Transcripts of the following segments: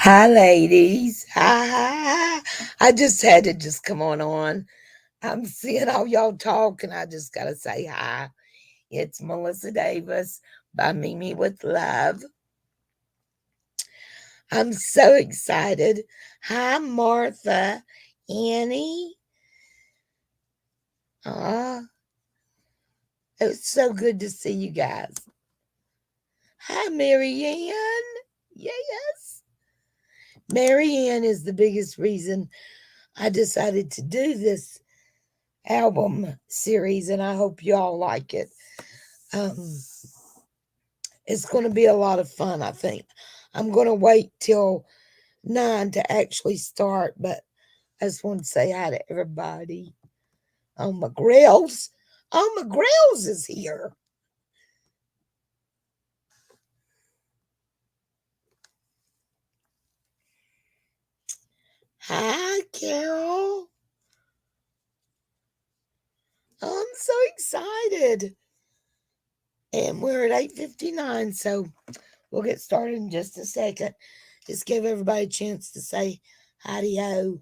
Hi, ladies. Hi. I just had to just come on. I'm seeing all y'all talk, and I just got to say hi. It's Melissa Davis by Mimi with Love. I'm so excited. Hi, Martha, Annie. It's so good to see you guys. Hi, Marianne. Yes. Marianne is the biggest reason I decided to do this album series, and I hope y'all like it. Um, it's going to be a lot of fun, I think. I'm going to wait till 9 to actually start, but I just want to say hi to everybody. Oh, McGrails. Oh, McGrails is here. Hi, Carol. Oh, I'm so excited. And we're at 8:59, so we'll get started in just a second. Just give everybody a chance to say hi-de-ho.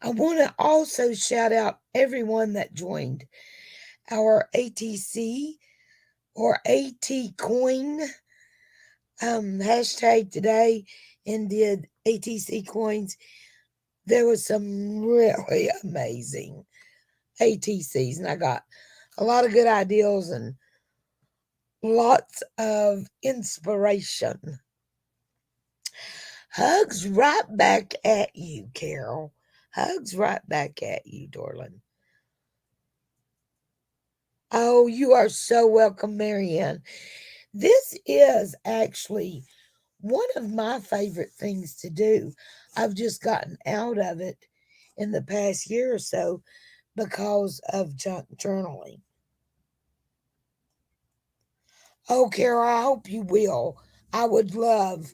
I want to also shout out everyone that joined our ATC or AT coin hashtag today and did ATC coins. There was some really amazing ATCs, and I got a lot of good ideas and lots of inspiration. Hugs right back at you, Carol. Hugs right back at you, darling. Oh, you are so welcome, Marianne. This is actually one of my favorite things to do. I've just gotten out of it in the past year or so because of junk journaling. Oh, Carol, I hope you will. I would love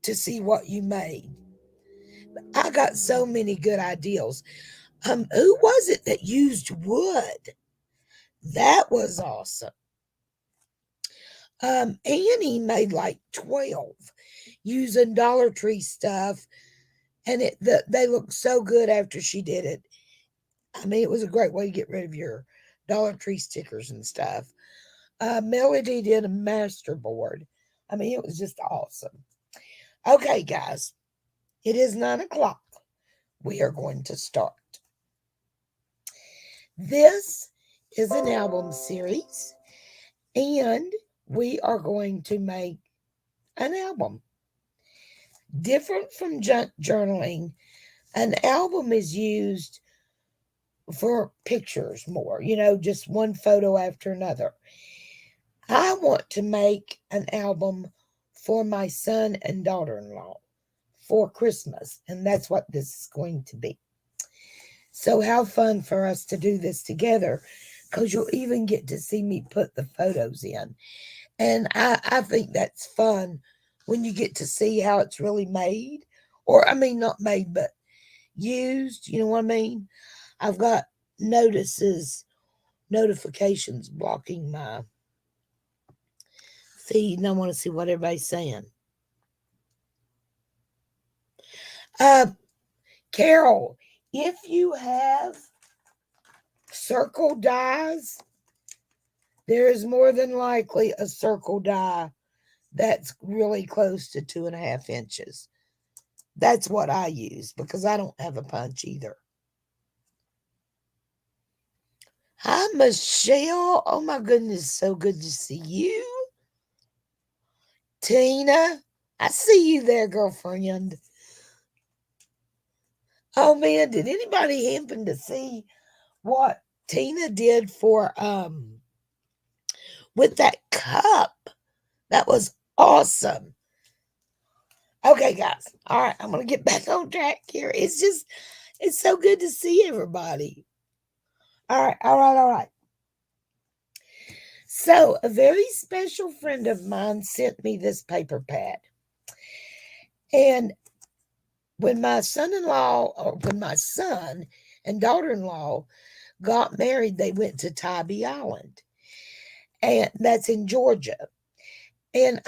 to see what you made. I got so many good ideas. Who was it that used wood? That was awesome. Annie made like 12 using Dollar Tree stuff, and they looked so good after she did it. I mean, it was a great way to get rid of your Dollar Tree stickers and stuff. Melody did a master board. I mean, it was just awesome. Okay, guys, it is 9 o'clock. We are going to start. This is an album series, and we are going to make an album. Different from junk journaling, an album is used for pictures more, just one photo after another. I want to make an album for my son and daughter in law for Christmas, and that's what this is going to be. So, how fun for us to do this together because you'll even get to see me put the photos in. And I think that's fun when you get to see how it's really made, or I mean, not made, but used. You know what I mean? I've got notifications blocking my feed, and I want to see what everybody's saying. Uh, Carol, if you have circle dies, there is more than likely a circle die that's really close to 2.5 inches. That's what I use because I don't have a punch either. Hi, Michelle. Oh my goodness, so good to see you. Tina, I see you there, girlfriend. Oh man, did anybody happen to see what Tina did for with that cup? That was awesome. Okay, guys. All right, I'm gonna get back on track here. It's so good to see everybody. All right. So, a very special friend of mine sent me this paper pad. And when my son and daughter in law got married, they went to Tybee Island, and that's in Georgia. And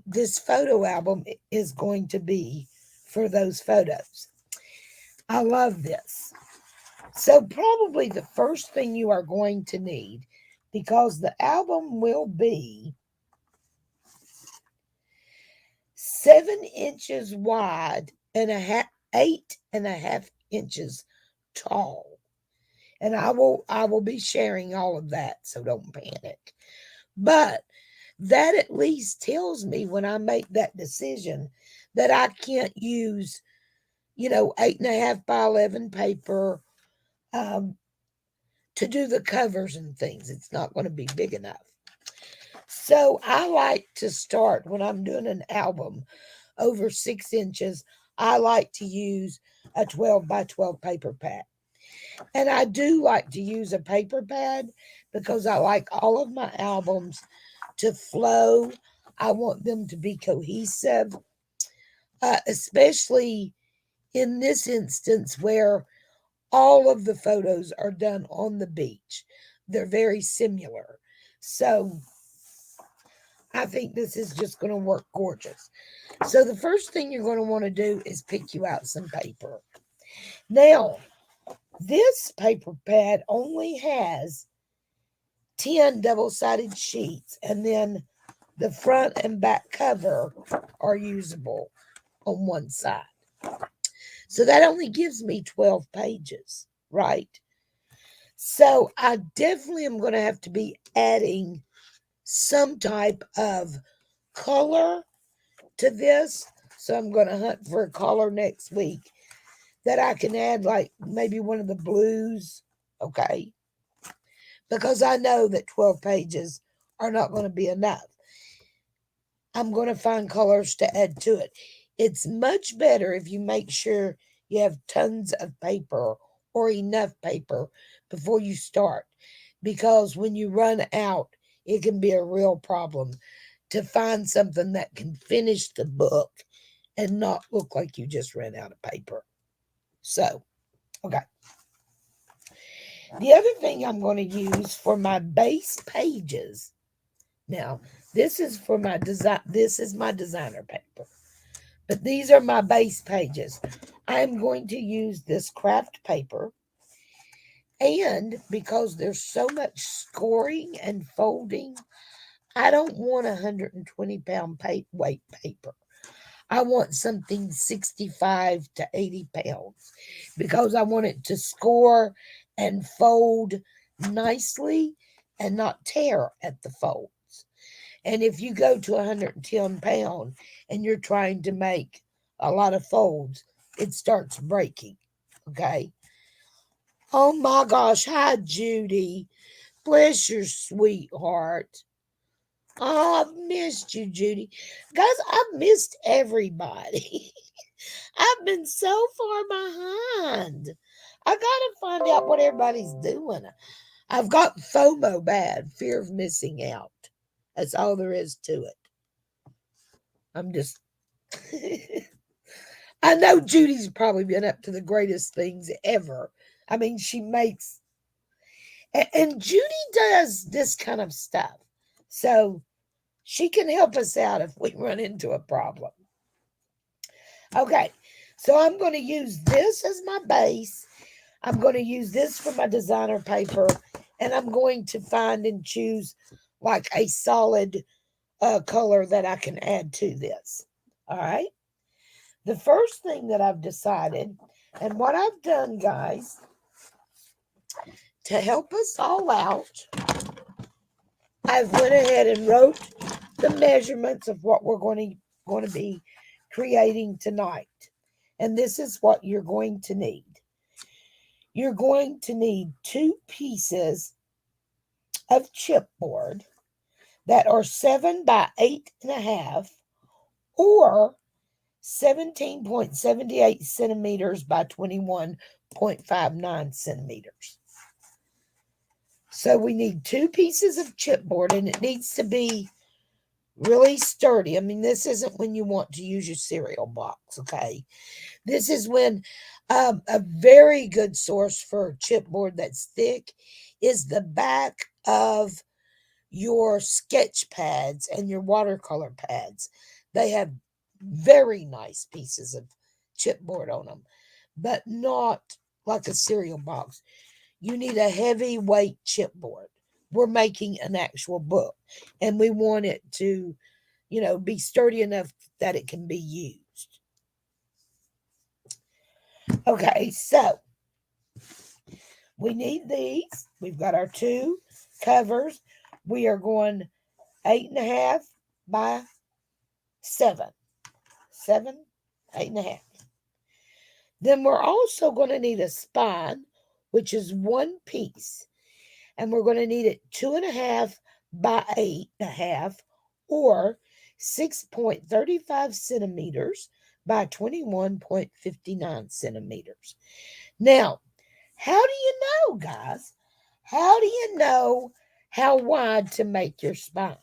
this photo album is going to be for those photos. I love this. So probably the first thing you are going to need, because the album will be 7 inches wide and 8.5 inches tall. And I will be sharing all of that, so don't panic. But that at least tells me when I make that decision that I can't use, 8.5 by 11 paper um, to do the covers and things. It's not going to be big enough. So I like to start when I'm doing an album over 6 inches. I like to use a 12 by 12 paper pad. And I do like to use a paper pad because I like all of my albums to flow. I want them to be cohesive, especially in this instance where all of the photos are done on the beach. They're very similar. So I think this is just going to work gorgeous. So the first thing you're going to want to do is pick you out some paper. Now, this paper pad only has 10 double-sided sheets, and then the front and back cover are usable on one side. So that only gives me 12 pages, right? So I definitely am going to have to be adding some type of color to this. So I'm going to hunt for a color next week that I can add, like maybe one of the blues, okay? Because I know that 12 pages are not going to be enough. I'm going to find colors to add to it. It's much better if you make sure you have tons of paper or enough paper before you start, because when you run out, it can be a real problem to find something that can finish the book and not look like you just ran out of paper. So, okay. The other thing I'm going to use for my base pages, now this is for my design, this is my designer paper, but these are my base pages. I'm going to use this craft paper, and because there's so much scoring and folding, I don't want 120-pound weight paper. I want something 65 to 80 pounds because I want it to score and fold nicely and not tear at the folds. And if you go to 110 pound and you're trying to make a lot of folds, it starts breaking. Okay. Oh my gosh. Hi, Judy. Bless your sweetheart. Oh, I've missed you, Judy. Guys, I've missed everybody. I've been so far behind. I gotta find out what everybody's doing. I've got FOMO bad, fear of missing out. That's all there is to it. I'm just. I know Judy's probably been up to the greatest things ever. I mean, she makes. And Judy does this kind of stuff. So she can help us out if we run into a problem. Okay, so I'm going to use this as my base. I'm going to use this for my designer paper, and I'm going to find and choose like a solid color that I can add to this. All right. The first thing that I've decided, and what I've done, guys, to help us all out, I've went ahead and wrote the measurements of what we're going to be creating tonight. And this is what you're going to need. You're going to need 2 pieces of chipboard that are 7 by 8.5 or 17.78 centimeters by 21.59 centimeters. So we need 2 pieces of chipboard, and it needs to be really sturdy. I mean, this isn't when you want to use your cereal box, okay? This is when a very good source for chipboard that's thick is the back of your sketch pads and your watercolor pads. They have very nice pieces of chipboard on them, but not like a cereal box. You need a heavyweight chipboard. We're making an actual book, and we want it to, be sturdy enough that it can be used. Okay, so we need these. We've got our two covers. We are going 8.5 by 7. 7, 8.5. Then we're also going to need a spine, which is one piece. And we're going to need it 2.5 by 8.5 or 6.35 centimeters by 21.59 centimeters. Now, how do you know, guys? How do you know how wide to make your spine?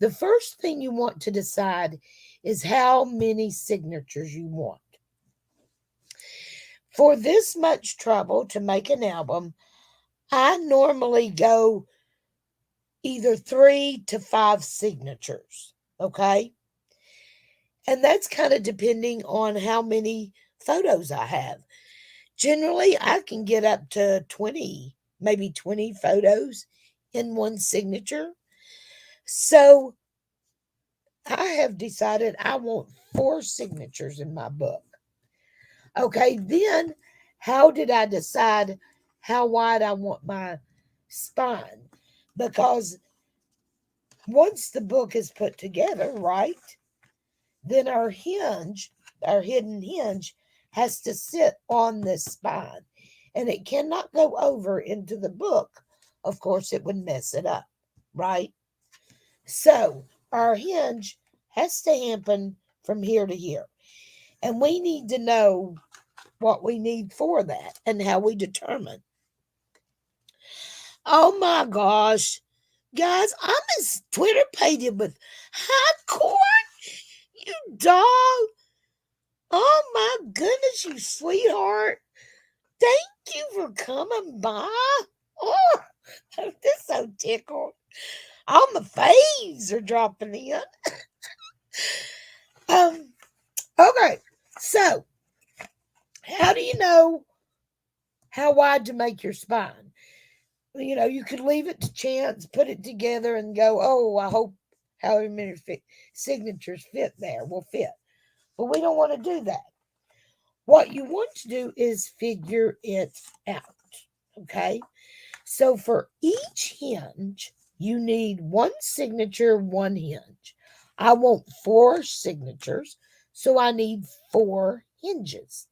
The first thing you want to decide is how many signatures you want. For this much trouble to make an album, I normally go either 3 to 5 signatures, okay? And that's kind of depending on how many photos I have. Generally, I can get up to 20, maybe 20 photos in one signature. So I have decided I want 4 signatures in my book. Okay, then how did I decide how wide I want my spine? Because once the book is put together, right, then our hidden hinge, has to sit on this spine. And it cannot go over into the book. Of course, it would mess it up, right? So our hinge has to happen from here to here. And we need to know what we need for that and how we determine. Oh my gosh. Guys, I'm as Twitter pated with hardcore, you dog. Oh my goodness, you sweetheart. Thank you for coming by. Oh, this so tickled. All my faves are dropping in. Okay, so how do you know how wide to make your spine? You could leave it to chance, put it together, and go, oh, I hope however many signatures fit there will fit. But we don't want to do that. What you want to do is figure it out, okay? So for each hinge, you need 1 signature, 1 hinge. I want 4 signatures, so I need 4 hinges.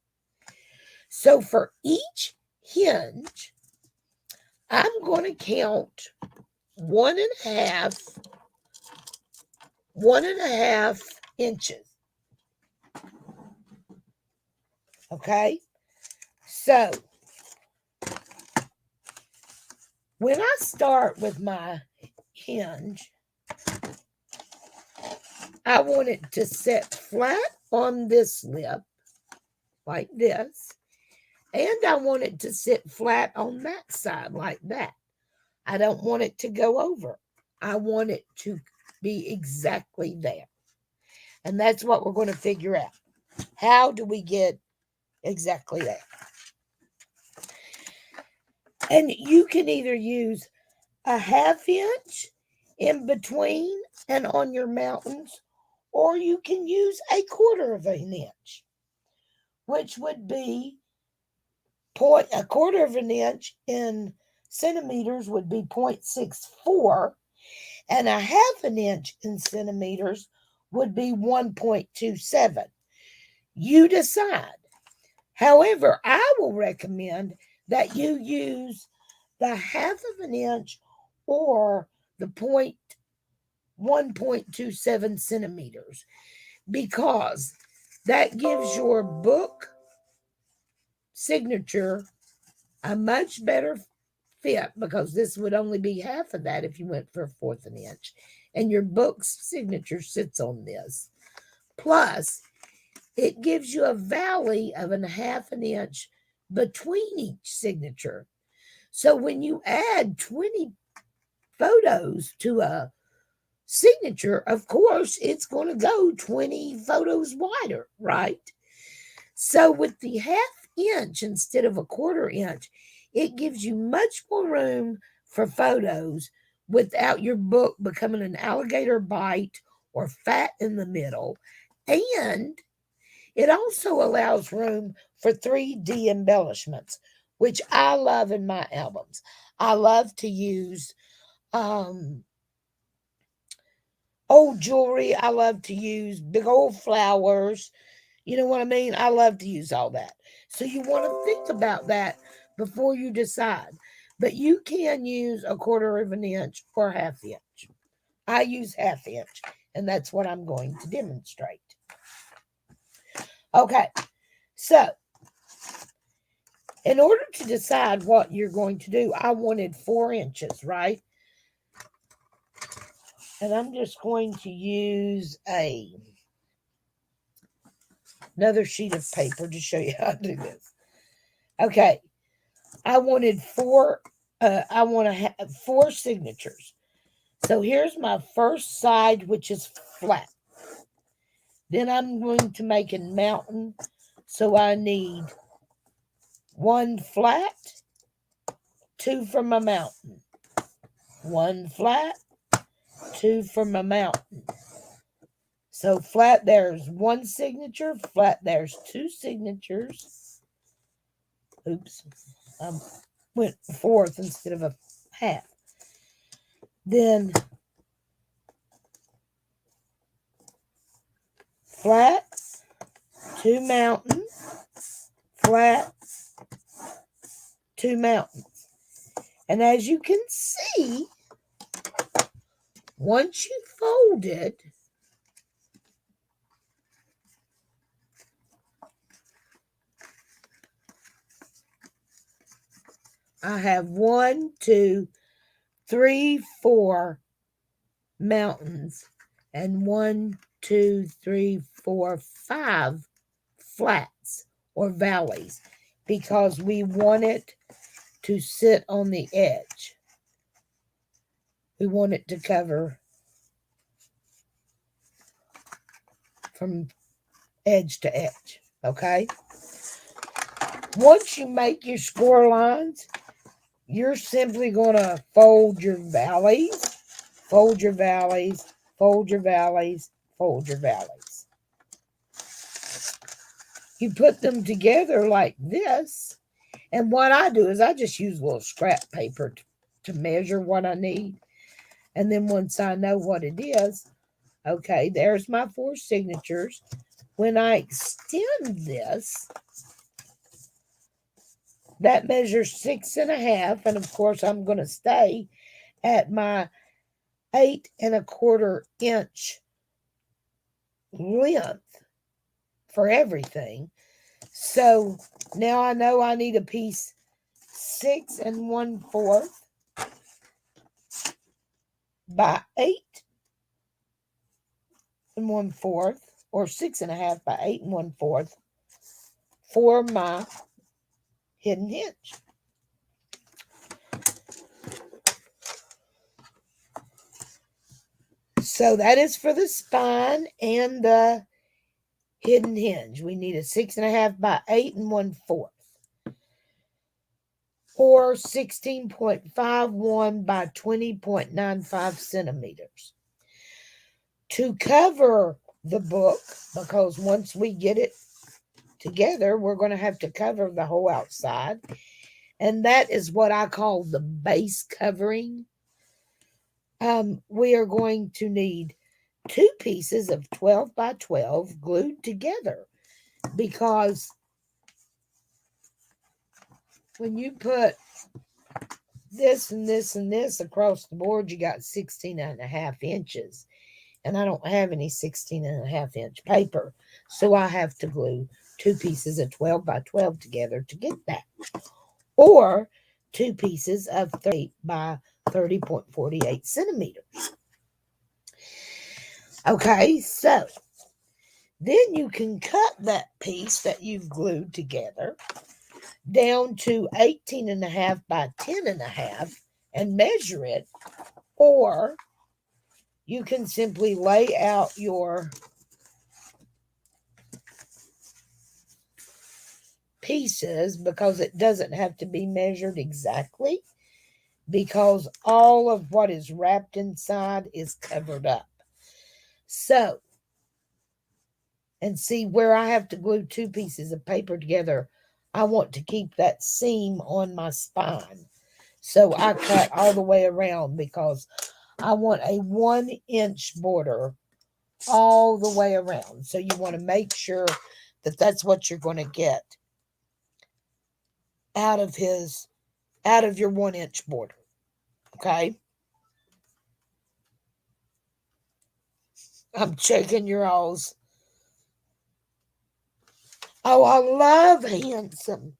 So for each hinge, I'm going to count 1.5 inches. Okay? So when I start with my hinge, I want it to sit flat on this lip, like this. And I want it to sit flat on that side, like that. I don't want it to go over. I want it to be exactly there. And that's what we're going to figure out. How do we get exactly there? And you can either use a 1/2 inch in between and on your mountains, or you can use a 1/4 inch, which would be a 1/4 inch in centimeters would be 0.64, and a 1/2 inch in centimeters would be 1.27. You decide. However, I will recommend that you use the 1/2 inch or the 1.27 centimeters, because that gives your book signature a much better fit, because this would only be half of that if you went for a 1/4 inch, and your book's signature sits on this. Plus, it gives you a valley of a 1/2 inch between each signature. So when you add 20 photos to a signature, of course, it's going to go 20 photos wider, right? So with the 1/2 inch instead of a 1/4 inch, it gives you much more room for photos without your book becoming an alligator bite or fat in the middle. And it also allows room for 3D embellishments, which I love in my albums. I love to use old jewelry. I love to use big old flowers. You know what I mean? I love to use all that. So you want to think about that before you decide. But you can use a 1/4 of an inch or 1/2 inch. I use 1/2 inch, and that's what I'm going to demonstrate. Okay, so in order to decide what you're going to do, I wanted 4 inches, right? And I'm just going to use another sheet of paper to show you how to do this. Okay, I wanted 4. I want to have 4 signatures. So here's my first side, which is flat. Then I'm going to make a mountain. So I need 1 flat, 2 from a mountain. 1 flat, 2 from a mountain. So flat, there's 1 signature. Flat, there's 2 signatures. Oops. I went 1/4 instead of a 1/2. Then flat, 2 mountains, flat, 2 mountains. And as you can see, once you fold it, I have 1, 2, 3, 4 mountains and 1, 2, 3, 4, 5 flats or valleys because we want it to sit on the edge. We want it to cover from edge to edge, okay? Once you make your score lines, you're simply going to fold your valleys, fold your valleys, fold your valleys, fold your valleys. You put them together like this, and what I do is I just use a little scrap paper to measure what I need. And then once I know what it is, okay, there's my 4 signatures. When I extend this, that measures 6 1/2, and of course I'm going to stay at my 8 1/4 inch length for everything. So now I know I need a piece 6 1/4 by 8 1/4, or 6 1/2 by 8 1/4 for my hidden hinge. So that is for the spine and the hidden hinge. We need a 6 1/2 by 8 1/4, or 16.51 by 20.95 centimeters. To cover the book, because once we get it together, we're going to have to cover the whole outside. And that is what I call the base covering. We are going to need 2 pieces of 12 by 12 glued together, because when you put this and this and this across the board, you got 16 1/2 inches. And I don't have any 16 1/2 inch paper. So I have to glue 2 pieces of 12 by 12 together to get that. Or 2 pieces of 30 by 30.48 centimeters. Okay, so then you can cut that piece that you've glued together down to 18 1/2 by 10 1/2 and measure it Or you can simply lay out your pieces, because it doesn't have to be measured exactly, because all of what is wrapped inside is covered up. So, and see where I have to glue two pieces of paper together, I want to keep that seam on my spine. So I cut all the way around because I want a 1-inch border all the way around. So you want to make sure that that's what you're going to get out of your 1-inch border. Okay. I'm checking your alls. Oh, I love Handsome.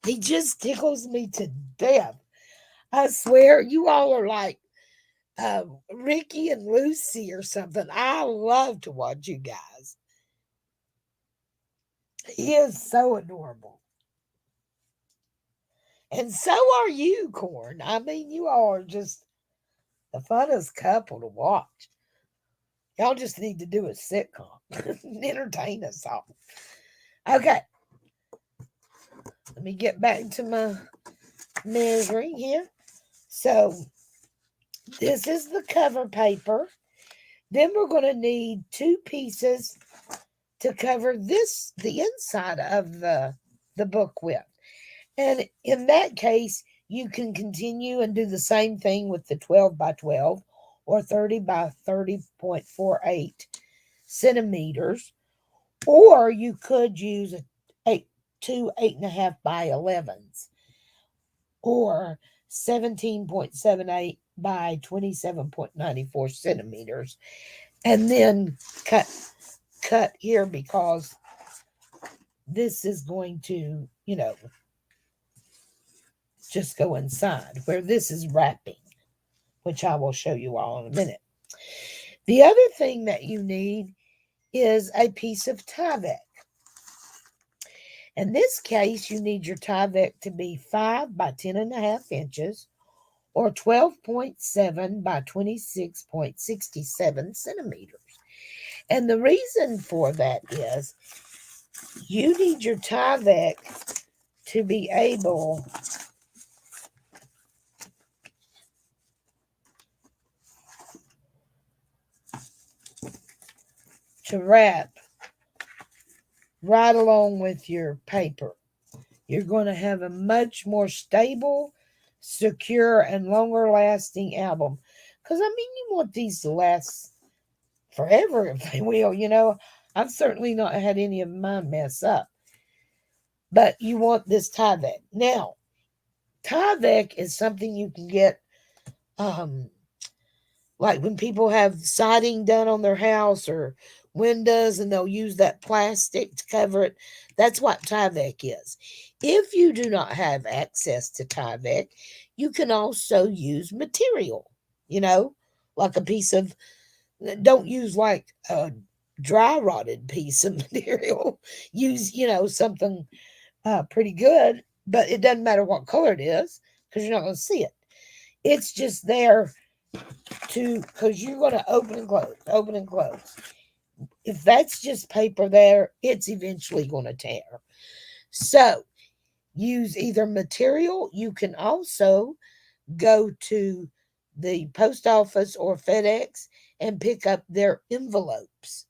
He just tickles me to death. I swear, you all are like Ricky and Lucy or something. I love to watch you guys. He is so adorable. And so are you, Corn. I mean, you all are just the funnest couple to watch. Y'all just need to do a sitcom and entertain us all. Okay. Let me get back to my measuring here. So, this is the cover paper. Then we're going to need 2 pieces to cover the inside of the book with. And in that case, you can continue and do the same thing with the 12 by 12 or 30 by 30.48 centimeters. Or you could use two 8.5 by 11s or 17.78 by 27.94 centimeters. And then cut here, because this is going to, just go inside where this is wrapping, which I will show you all in a minute. The other thing that you need is a piece of Tyvek. In this case, you need your Tyvek to be 5 by 10.5 inches or 12.7 by 26.67 centimeters. And the reason for that is you need your Tyvek to be able to wrap right along with your paper. You're going to have a much more stable, secure, and longer lasting album. Because, I mean, you want these to last forever, if they will. I've certainly not had any of mine mess up. But you want this Tyvek. Now, Tyvek is something you can get, like when people have siding done on their house or windows, and they'll use that plastic to cover it. That's what Tyvek is. If you do not have access to Tyvek, you can also use material, like a piece of, don't use like a dry rotted piece of material. Use, something pretty good, but it doesn't matter what color it is because you're not going to see it. It's just there because you're going to open and close. If that's just paper there, it's eventually going to tear. So use either material. You can also go to the post office or FedEx and pick up their envelopes,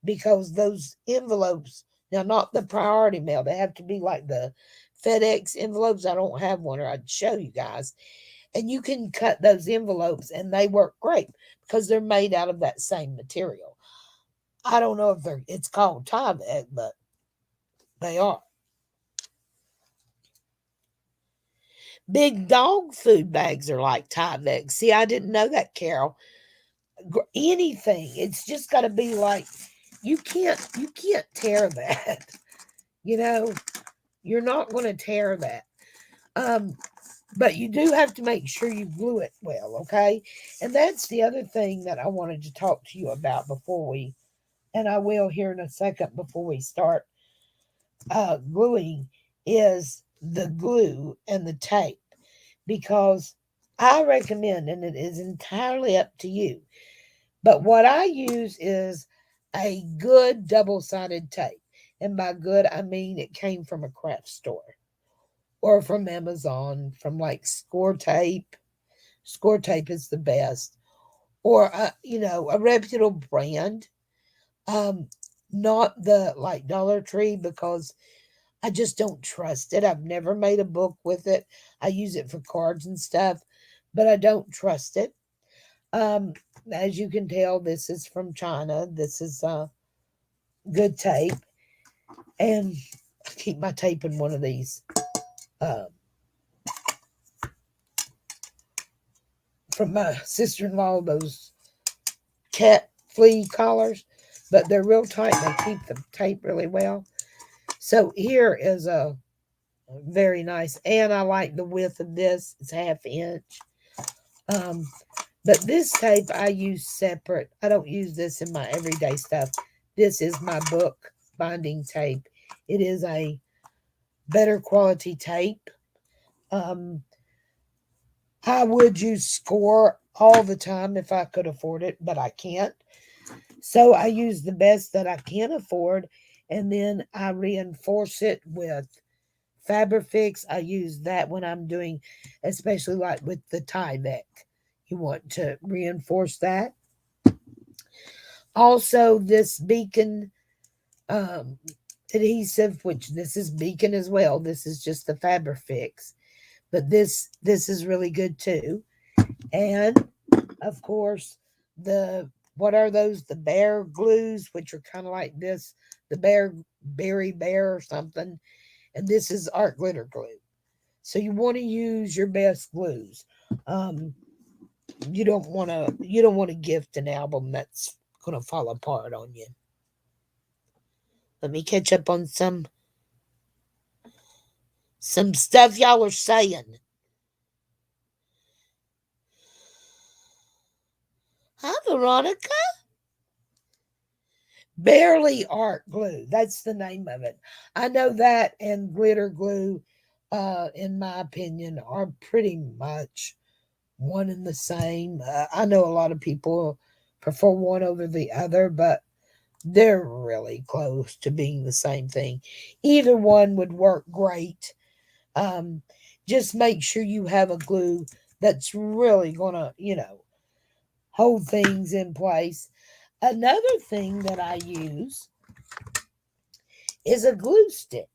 because those envelopes, now not the priority mail, they have to be like the FedEx envelopes. I don't have one, or I'd show you guys. And you can cut those envelopes and they work great because they're made out of that same material. I don't know if it's called Tyvek, but they are. Big dog food bags are like Tyvek. See, I didn't know that, Carol. Anything, it's just got to be like, you can't tear that. You're not going to tear that. But you do have to make sure you glue it well, okay? And that's the other thing that I wanted to talk to you about and I will here in a second before we start gluing, is the glue and the tape. Because I recommend, and it is entirely up to you, but what I use is a good double-sided tape. And by good, I mean it came from a craft store or from Amazon, from like Score Tape. Score Tape is the best. Or, a reputable brand. Um, Not the like Dollar Tree, because I just don't trust it. I've never made a book with it. I use it for cards and stuff, but I don't trust it. Um, as you can tell, this is from China. This is good tape, and I keep my tape in one of these um, from my sister-in-law. Those cat flea collars, but they're real tight. They keep the tape really well. So here is a very nice, and I like the width of this. It's 1/2 inch. Um, but this tape I use separate. I don't use this in my everyday stuff. This is my book binding tape. It is a better quality tape. Um, I would use Score all the time if I could afford it, but I can't. So I use the best that I can afford, and then I reinforce it with Fabrifix. I use that when I'm doing, especially like with the tie neck. You want to reinforce that. Also, this beacon um, adhesive, which this is beacon as well. This is just the Fabrifix, but this is really good too. And of course, the what are those? The bear glues, which are kind of like this, the berry bear or something. And this is art glitter glue. So you want to use your best glues. Um, you don't want to gift an album that's gonna fall apart on you. Let me catch up on some stuff y'all are saying. Hi, Veronica. Barely art glue. That's the name of it. I know that and glitter glue, in my opinion, are pretty much one and the same. I know a lot of people prefer one over the other, but they're really close to being the same thing. Either one would work great. Um, just make sure you have a glue that's really gonna, hold things in place. Another thing that I use is a glue stick,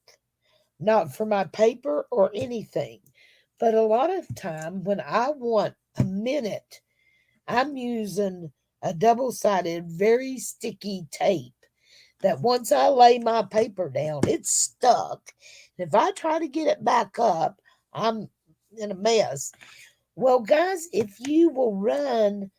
not for my paper or anything, but a lot of time when I want a minute, I'm using a double-sided, very sticky tape that once I lay my paper down, it's stuck. If I try to get it back up, I'm in a mess. Well, guys, if you will run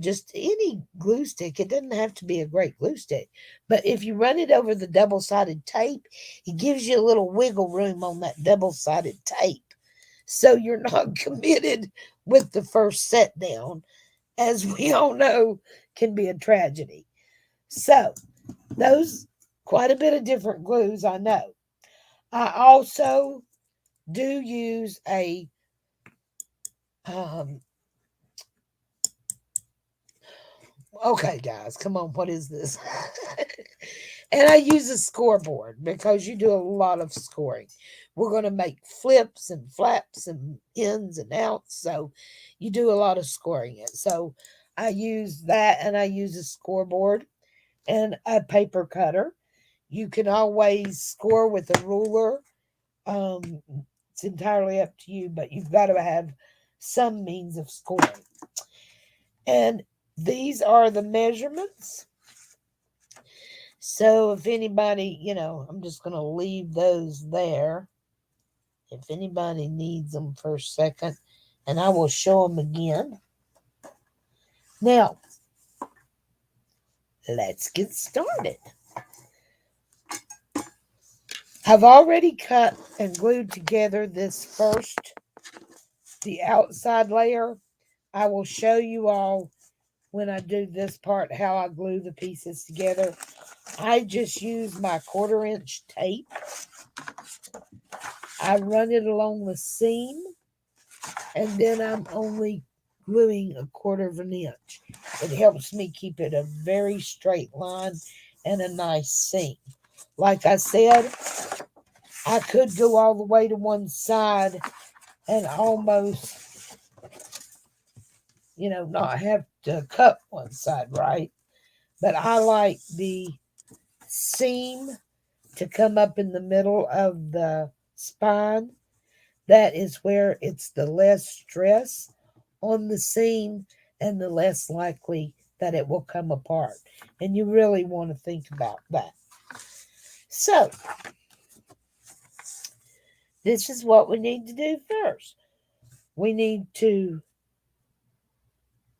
just any glue stick, it doesn't have to be a great glue stick, but if you run it over the double-sided tape, it gives you a little wiggle room on that double-sided tape. So you're not committed with the first set down, as we all know can be a tragedy. So those quite a bit of different glues, I know. I also do use a um okay guys, come on, what is this? And I use a scoreboard because you do a lot of scoring. We're going to make flips and flaps and ins and outs, so you do a lot of scoring it. So I use that, and I use a scoreboard and a paper cutter. You can always score with a ruler. Um, it's entirely up to you, but you've got to have some means of scoring. And these are the measurements. So if anybody, I'm just going to leave those there. If anybody needs them for a second, and I will show them again. Now, let's get started. I've already cut and glued together this first, the outside layer. I will show you all when I do this part how I glue the pieces together. I just use my 1/4 inch tape. I run it along the seam, And then I'm only gluing 1/4 of an inch. It helps me keep it a very straight line and a nice seam. Like I said, I could go all the way to one side and almost, not have to cut one side, right? But I like the seam to come up in the middle of the spine. That is where it's the less stress on the seam and the less likely that it will come apart. And you really want to think about that. So, this is what we need to do first. We need to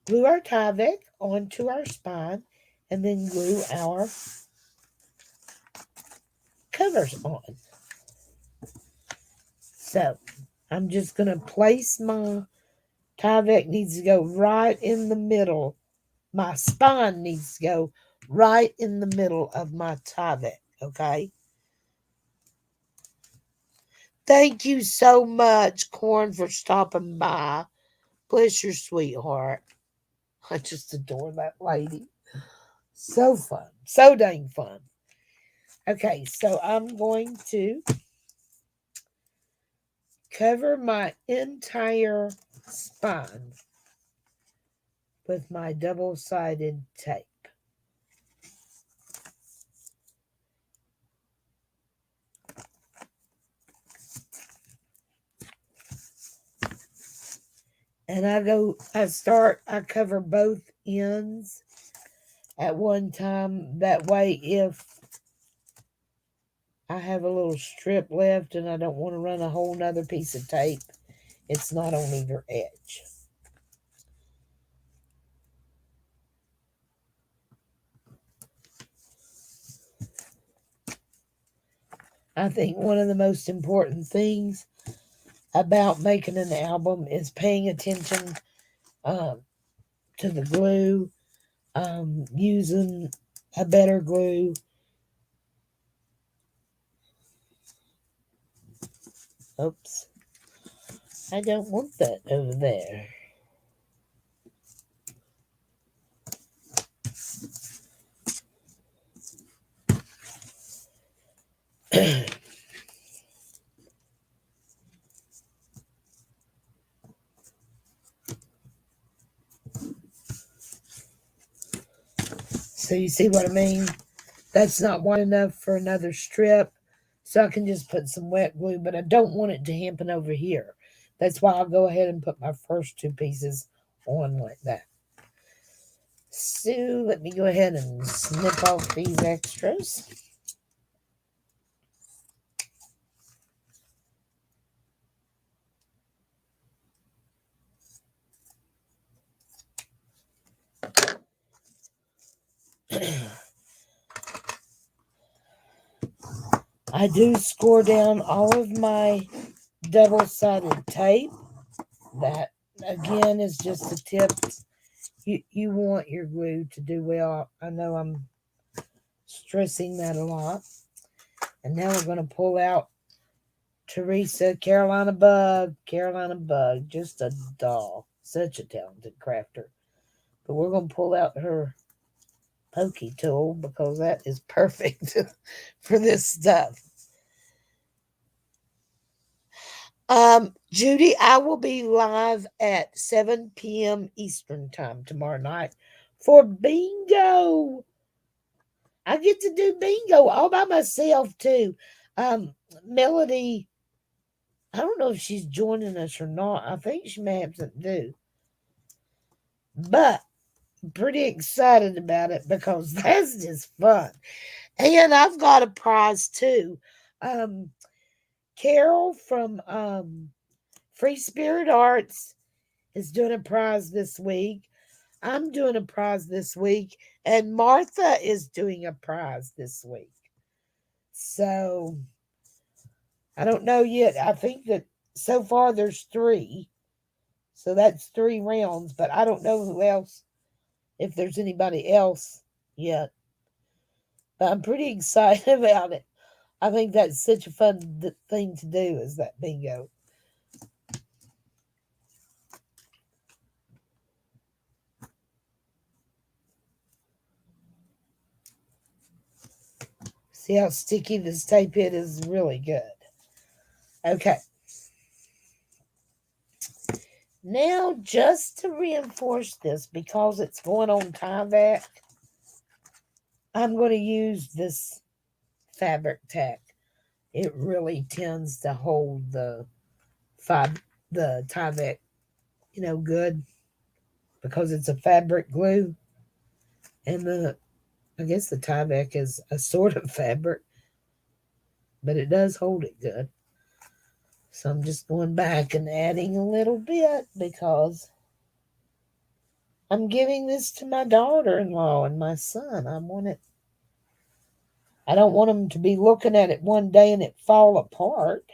glue our Tyvek onto our spine and then glue our covers on. So, I'm just going to place my Tyvek needs to go right in the middle. My spine needs to go right in the middle of my Tyvek, okay? Thank you so much, Corn, for stopping by. Bless your sweetheart. I just adore that lady. So fun. So dang fun. Okay, so I'm going to cover my entire spine with my double-sided tape. And I cover both ends at one time. That way, if I have a little strip left and I don't want to run a whole nother piece of tape, it's not on either edge. I think one of the most important things about making an album is paying attention to the glue, using a better glue. Oops. I don't want that over there. So you see what I mean? That's not wide enough for another strip. So I can just put some wet glue, but I don't want it to hamper over here. That's why I'll go ahead and put my first two pieces on like that. So let me go ahead and snip off these extras. I do score down all of my double-sided tape. That, again, is just the tips. You want your glue to do well. I know I'm stressing that a lot. And now we're going to pull out Teresa, Carolina Bug, just a doll. Such a talented crafter. But we're going to pull out her pokey tool because that is perfect for this stuff. Judy, I will be live at 7 p.m. Eastern time tomorrow night for bingo. I get to do bingo all by myself too. Melody, I don't know if she's joining us or not. I think she may have something to do. But I'm pretty excited about it because that's just fun. And I've got a prize too. Carol from Free Spirit Arts is doing a prize this week. I'm doing a prize this week. And Martha is doing a prize this week. So I don't know yet. I think that so far there's 3. So that's 3 rounds. But I don't know who else, if there's anybody else yet. But I'm pretty excited about it. I think that's such a fun thing to do, is that bingo. See how sticky this tape is really good. Okay. Now, just to reinforce this, because it's going on Tyvek, I'm going to use this fabric tack. It really tends to hold the Tyvek, good, because it's a fabric glue, and I guess the Tyvek is a sort of fabric, but it does hold it good. So I'm just going back and adding a little bit because I'm giving this to my daughter-in-law and my son. I don't want them to be looking at it one day and it fall apart.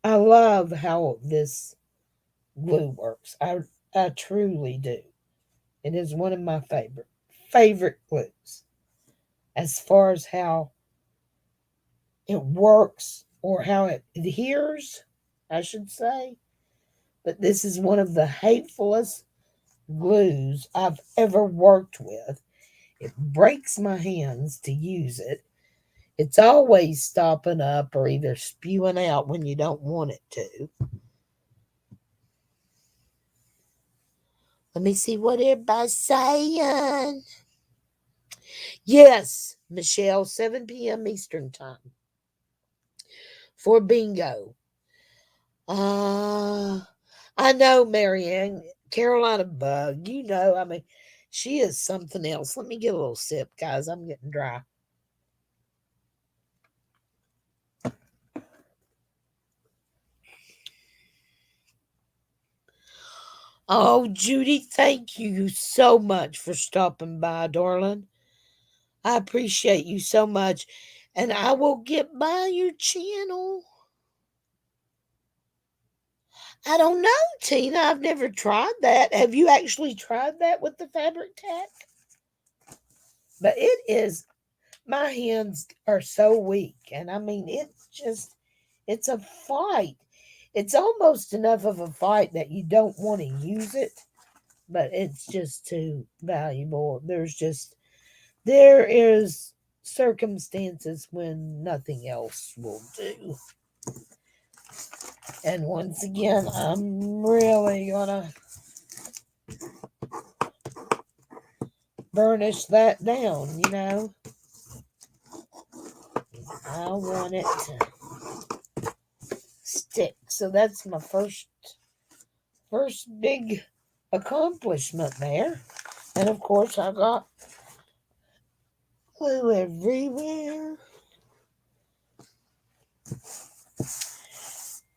I love how this glue works. I truly do. It is one of my favorite glues. As far as how it works or how it adheres, I should say. But this is one of the hatefulest glues I've ever worked with. It breaks my hands to use it. It's always stopping up or either spewing out when you don't want it to. Let me see what everybody's saying. Yes, Michelle, 7 p.m. Eastern Time for bingo. I know, Marianne. Carolina Bug, she is something else. Let me get a little sip, guys. I'm getting dry. Oh, Judy, thank you so much for stopping by, darling. I appreciate you so much. And I will get by your channel. I don't know, Tina. I've never tried that. Have you actually tried that with the fabric tack? But my hands are so weak. And it's a fight. It's almost enough of a fight that you don't want to use it. But it's just too valuable. There is circumstances when nothing else will do. And once again, I'm really gonna burnish that down, I want it to stick. So that's my first big accomplishment there. And of course I got glue everywhere.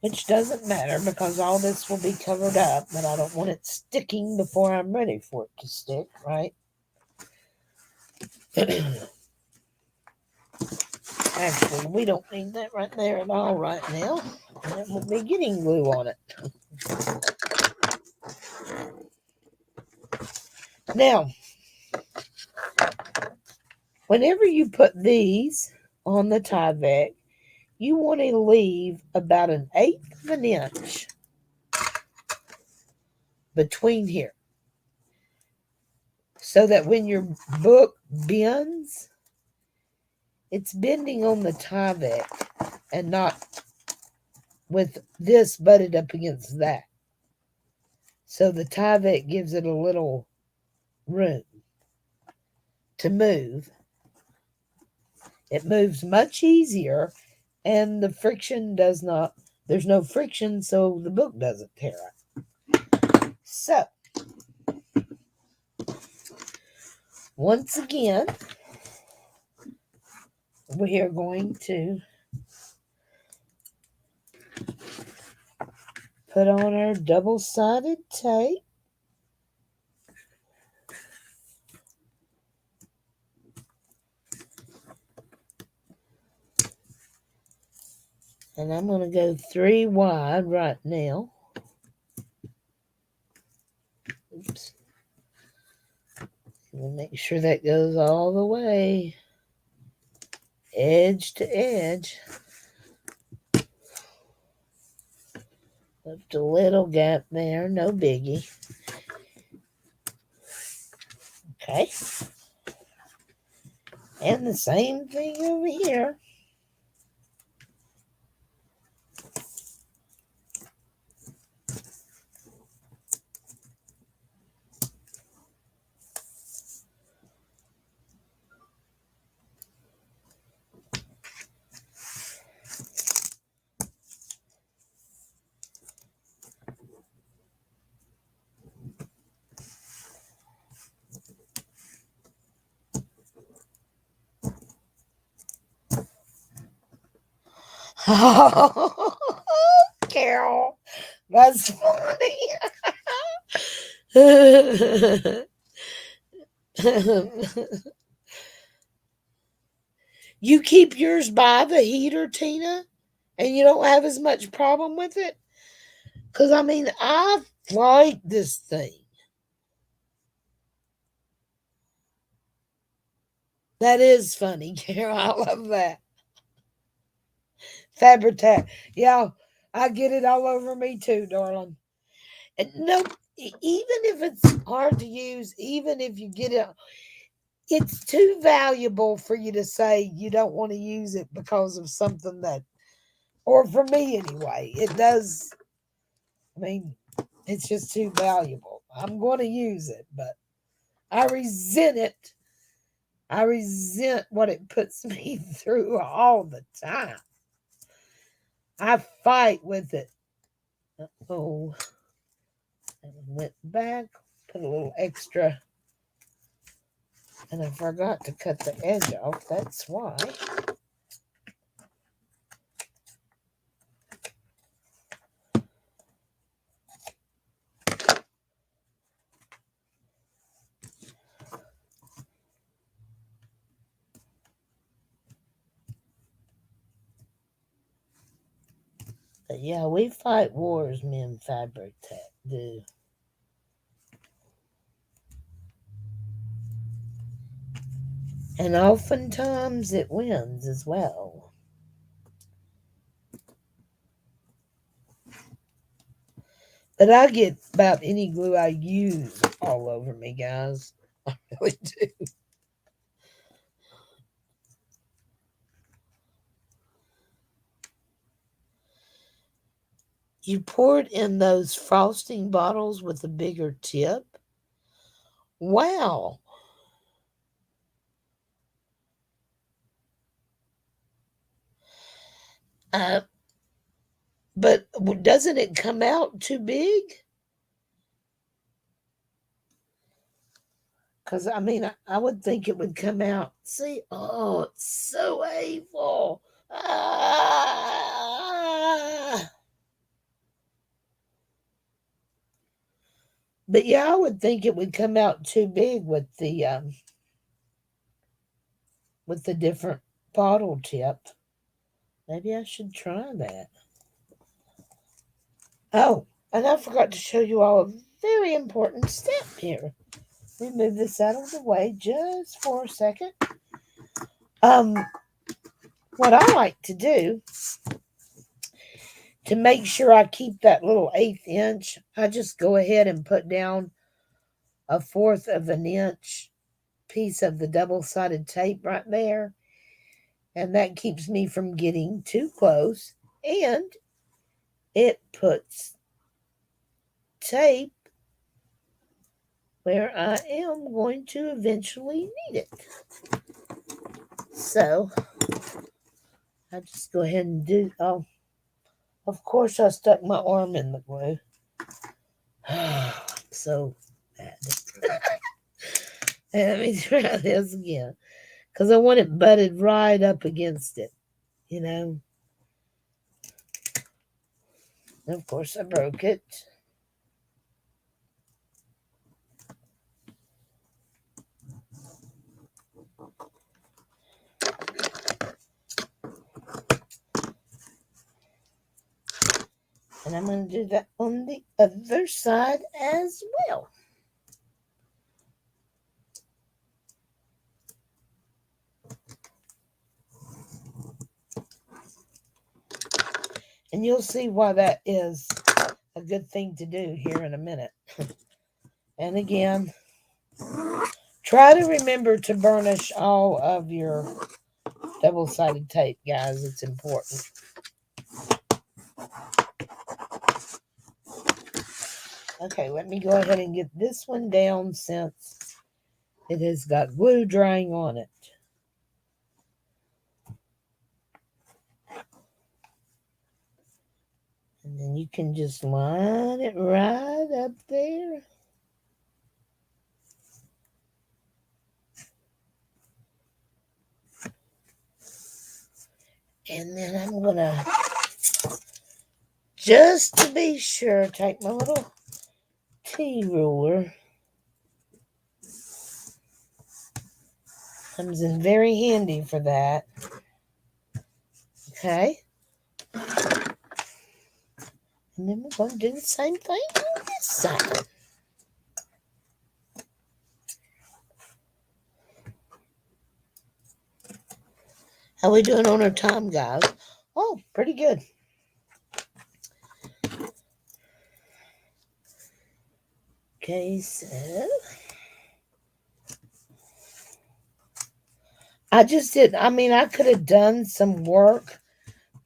Which doesn't matter because all this will be covered up, but I don't want it sticking before I'm ready for it to stick, right? Actually, we don't need that right there at all right now. And it will be getting glue on it. Now, whenever you put these on the Tyvek, you want to leave about 1/8 of an inch between here. So that when your book bends, it's bending on the Tyvek and not with this butted up against that. So the Tyvek gives it a little room to move. It moves much easier, and there's no friction, so the book doesn't tear up. So, once again, we are going to put on our double-sided tape. And I'm going to go 3 wide right now. Oops. We'll make sure that goes all the way, edge to edge. Left a little gap there, no biggie. Okay. And the same thing over here. Oh, Carol, that's funny. You keep yours by the heater, Tina, and you don't have as much problem with it? Because, I mean, I like this thing. That is funny, Carol. I love that. Fabric. Yeah, I get it all over me too, darling. And no, even if it's hard to use, even if you get it, it's too valuable for you to say you don't want to use it because of something that, or for me anyway, it does. I mean, it's just too valuable. I'm going to use it, but I resent it. I resent what it puts me through all the time. I fight with it. Oh, and I went back, put a little extra, and I forgot to cut the edge off. That's why. But yeah, we fight wars, me and Fabric Tech do. And oftentimes it wins as well. But I get about any glue I use all over me, guys. I really do. You poured in those frosting bottles with a bigger tip? Wow. Uh, but doesn't it come out too big? Because, I mean, I would think it would come out. See, oh, it's so evil. Ah. But yeah, I would think it would come out too big with the different bottle tip. Maybe I should try that. Oh, and I forgot to show you all a very important step here. Let me move this out of the way just for a second. What I like to do to make sure I keep that little 1/8 inch, I just go ahead and put down 1/4 of an inch piece of the double-sided tape right there. And that keeps me from getting too close. And it puts tape where I am going to eventually need it. So I just go ahead and do. Oh, of course I stuck my arm in the glue. So bad. Let me try this again, because I want it butted right up against it, you know. And of course I broke it. And I'm going to do that on the other side as well. And you'll see why that is a good thing to do here in a minute. And again, try to remember to burnish all of your double-sided tape, guys. It's important. Okay, let me go ahead and get this one down since it has got glue drying on it. And then you can just line it right up there. And then I'm going to, just to be sure, take my little T-ruler. Comes in very handy for that. Okay. And then we're going to do the same thing on this side. How we doing on our time, guys? Oh, pretty good. Okay, so I just did, I could have done some work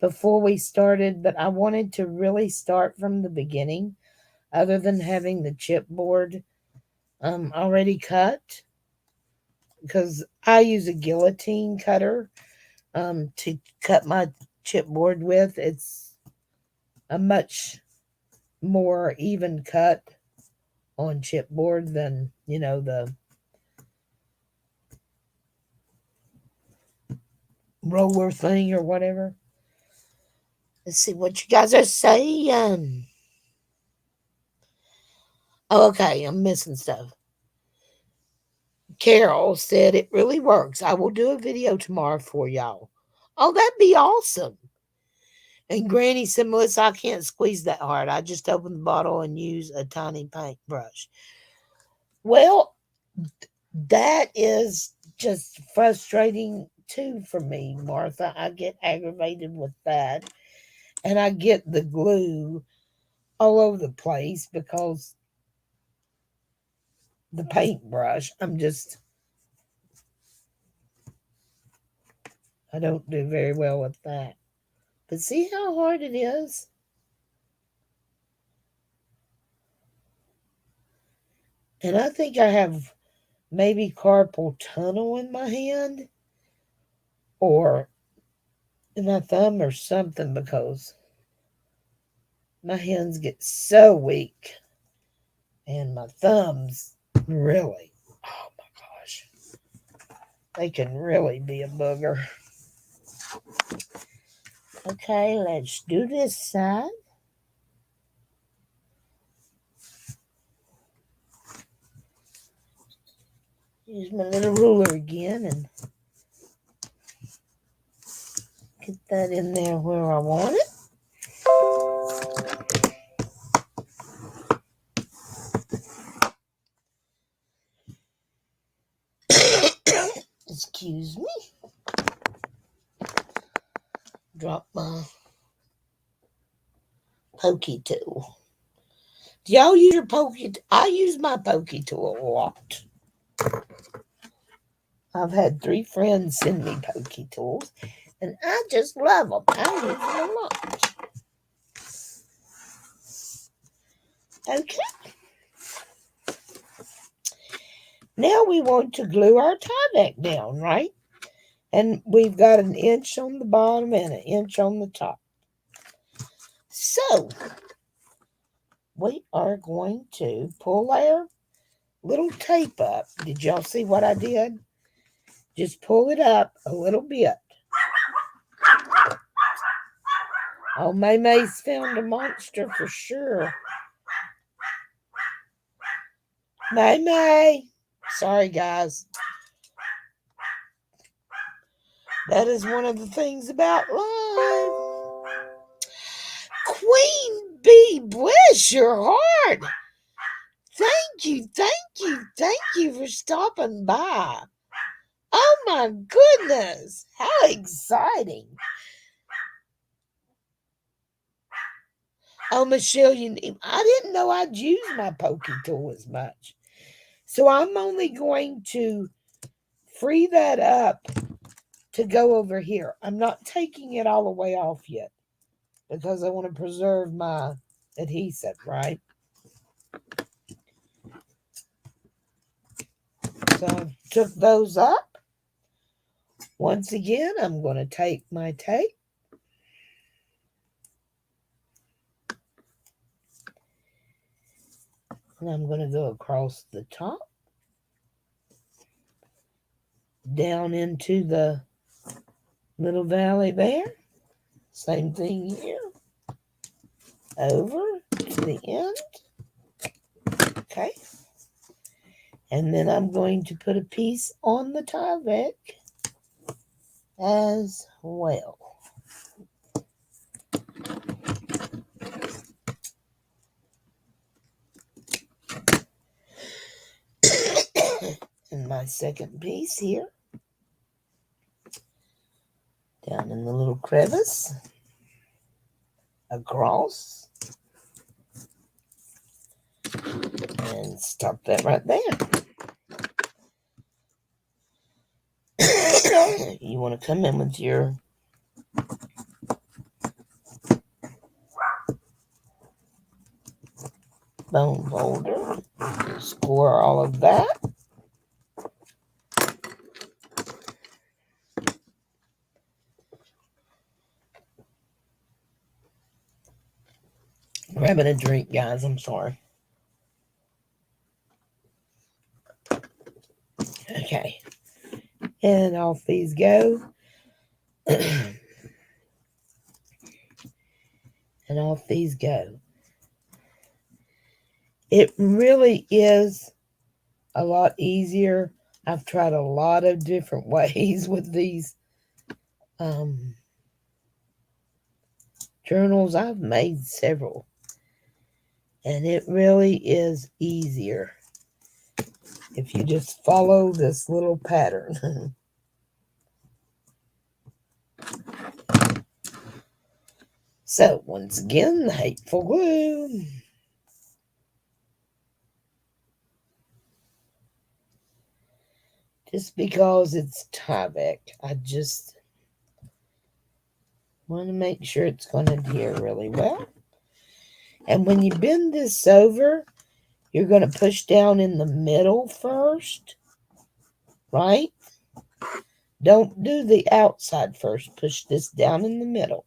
before we started, but I wanted to really start from the beginning, other than having the chipboard already cut, because I use a guillotine cutter to cut my chipboard with. It's a much more even cut on chipboard than, the roller thing or whatever. Let's see what you guys are saying. Oh, okay, I'm missing stuff. Carol said it really works. I will do a video tomorrow for y'all. Oh, that'd be awesome. And Granny said, Melissa, I can't squeeze that hard. I just open the bottle and use a tiny paintbrush. Well, that is just frustrating too for me, Martha. I get aggravated with that. And I get the glue all over the place because the paintbrush, I don't do very well with that. But see how hard it is? And I think I have maybe carpal tunnel in my hand or in my thumb or something, because my hands get so weak and my thumbs really, oh my gosh, they can really be a booger. Okay, let's do this side. Use my little ruler again and get that in there where I want it. Excuse me. Drop my pokey tool. Do y'all use your pokey? I use my pokey tool a lot. I've had 3 friends send me pokey tools, and I just love them. I use them a lot. Okay. Now we want to glue our tie back down, right? And we've got 1 inch on the bottom and 1 inch on the top. So we are going to pull our little tape up. Did y'all see what I did? Just pull it up a little bit. Oh, May's found a monster for sure. May. Sorry, guys. That is one of the things about life. Queen Bee, bless your heart. Thank you for stopping by. Oh my goodness, how exciting. Oh, Michelle, I didn't know I'd use my pokey tool as much. So I'm only going to free that up to go over here. I'm not taking it all the way off yet because I want to preserve my adhesive, right? So I took those up. Once again, I'm going to take my tape. And I'm going to go across the top. Down into the little valley there. Same thing here. Over to the end. Okay. And then I'm going to put a piece on the Tyvek as well. And my second piece here. Down in the little crevice. Across. And stop that right there. You want to come in with your bone folder. Score all of that. Grabbing a drink, guys. I'm sorry. Okay. And off these go. And off these go. It really is a lot easier. I've tried a lot of different ways with these journals. I've made several. And it really is easier if you just follow this little pattern. So, once again, the hateful glue. Just because it's Tyvek, I just want to make sure it's going to adhere really well. And when you bend this over, you're going to push down in the middle first, right? Don't do the outside first. Push this down in the middle.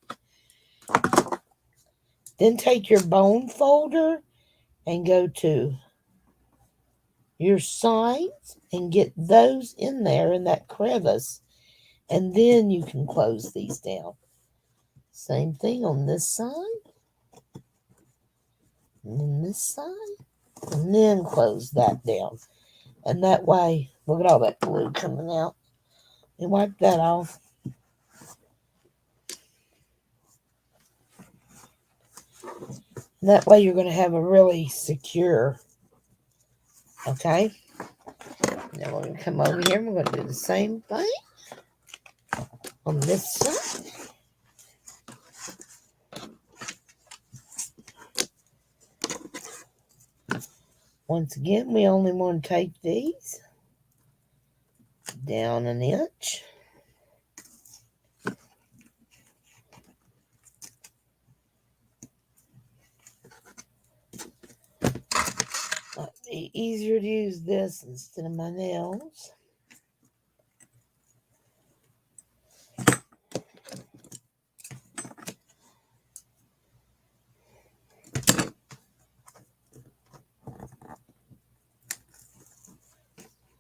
Then take your bone folder and go to your sides and get those in there in that crevice. And then you can close these down. Same thing on this side. And then this side. And then close that down. And that way, look at all that glue coming out. And wipe that off. And that way you're going to have a really secure. Okay. Now we're going to come over here and we're going to do the same thing on this side. Once again, we only want to take these down an inch. Might be easier to use this instead of my nails.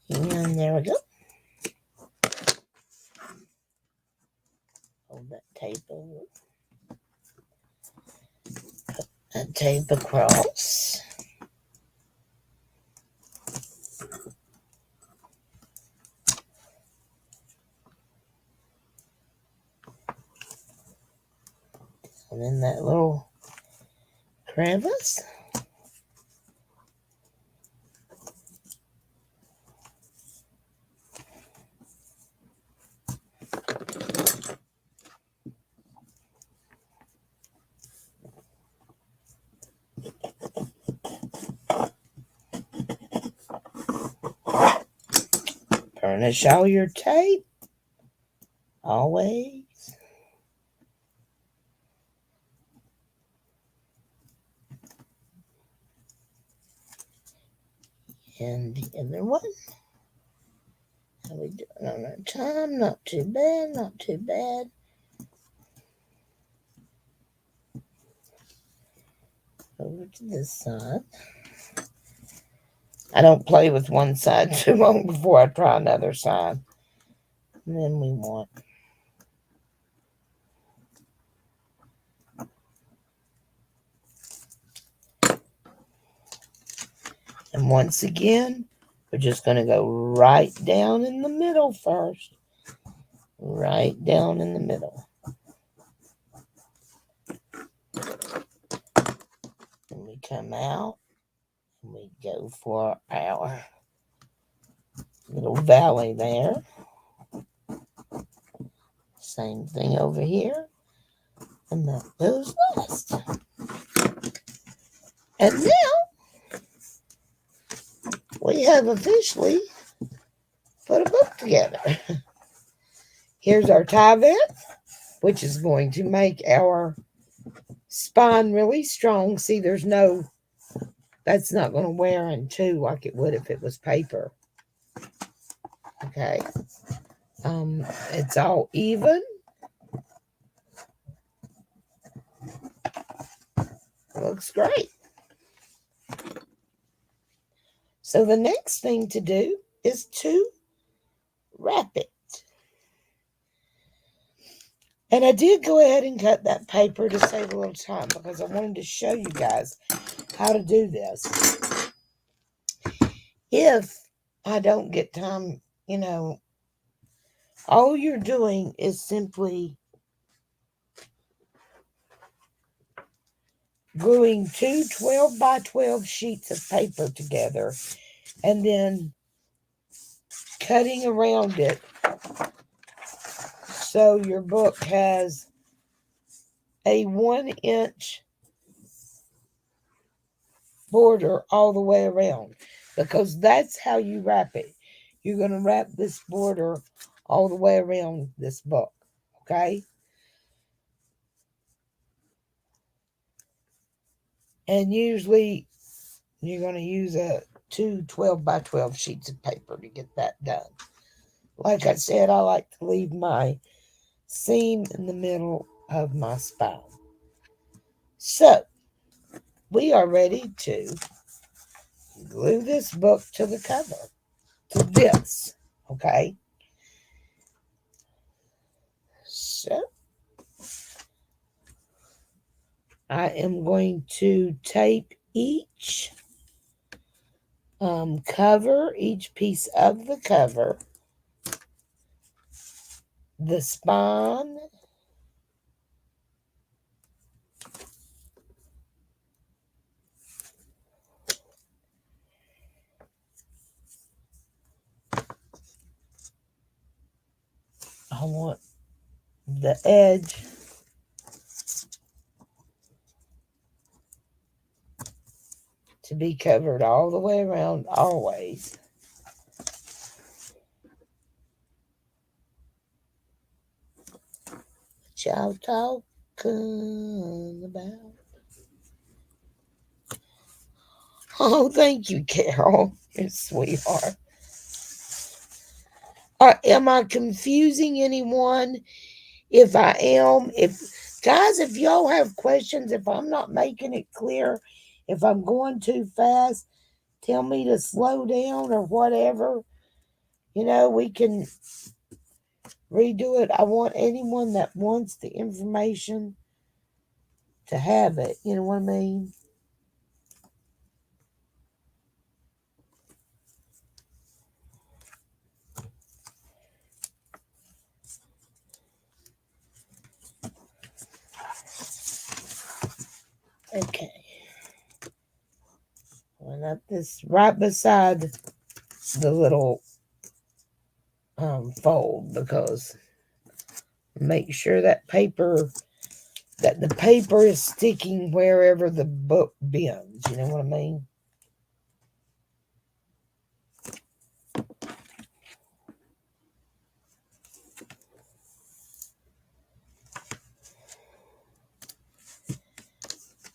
And there we go. Hold that tape over. Put that tape across. And in that little crevice. Burnish all your tape. Always. And the other one. How we doing on our time? Not too bad, not too bad. Over to this side. I don't play with one side too long before I try another side. And then we want and once again, we're just going to go right down in the middle first. Right down in the middle. And we come out and we go for our little valley there. Same thing over here. And that goes west. And now we have officially put a book together. Here's our tie vent, which is going to make our spine really strong. See, that's not going to wear in two like it would if it was paper. Okay. It's all even. Looks great. So the next thing to do is to wrap it. And I did go ahead and cut that paper to save a little time because I wanted to show you guys how to do this. If I don't get time, all you're doing is simply gluing two 12 by 12 sheets of paper together and then cutting around it so your book has a 1-inch border all the way around, because that's how you wrap it. You're going to wrap this border all the way around this book, okay? And usually you're going to use two 12 by 12 sheets of paper to get that done. Like I said, I like to leave my seam in the middle of my spine. So, we are ready to glue this book to the cover, to this, okay? So, I am going to tape each cover, each piece of the cover, the spine, I want the edge to be covered all the way around always. What y'all talking about? Oh, thank you, Carol. You're a sweetheart. Am I confusing anyone? If I am, if y'all have questions, if I'm not making it clear, if I'm going too fast, tell me to slow down or whatever. We can redo it. I want anyone that wants the information to have it. You know what I mean? Okay. Line up this right beside the little fold, because make sure that the paper is sticking wherever the book bends. You know what I mean?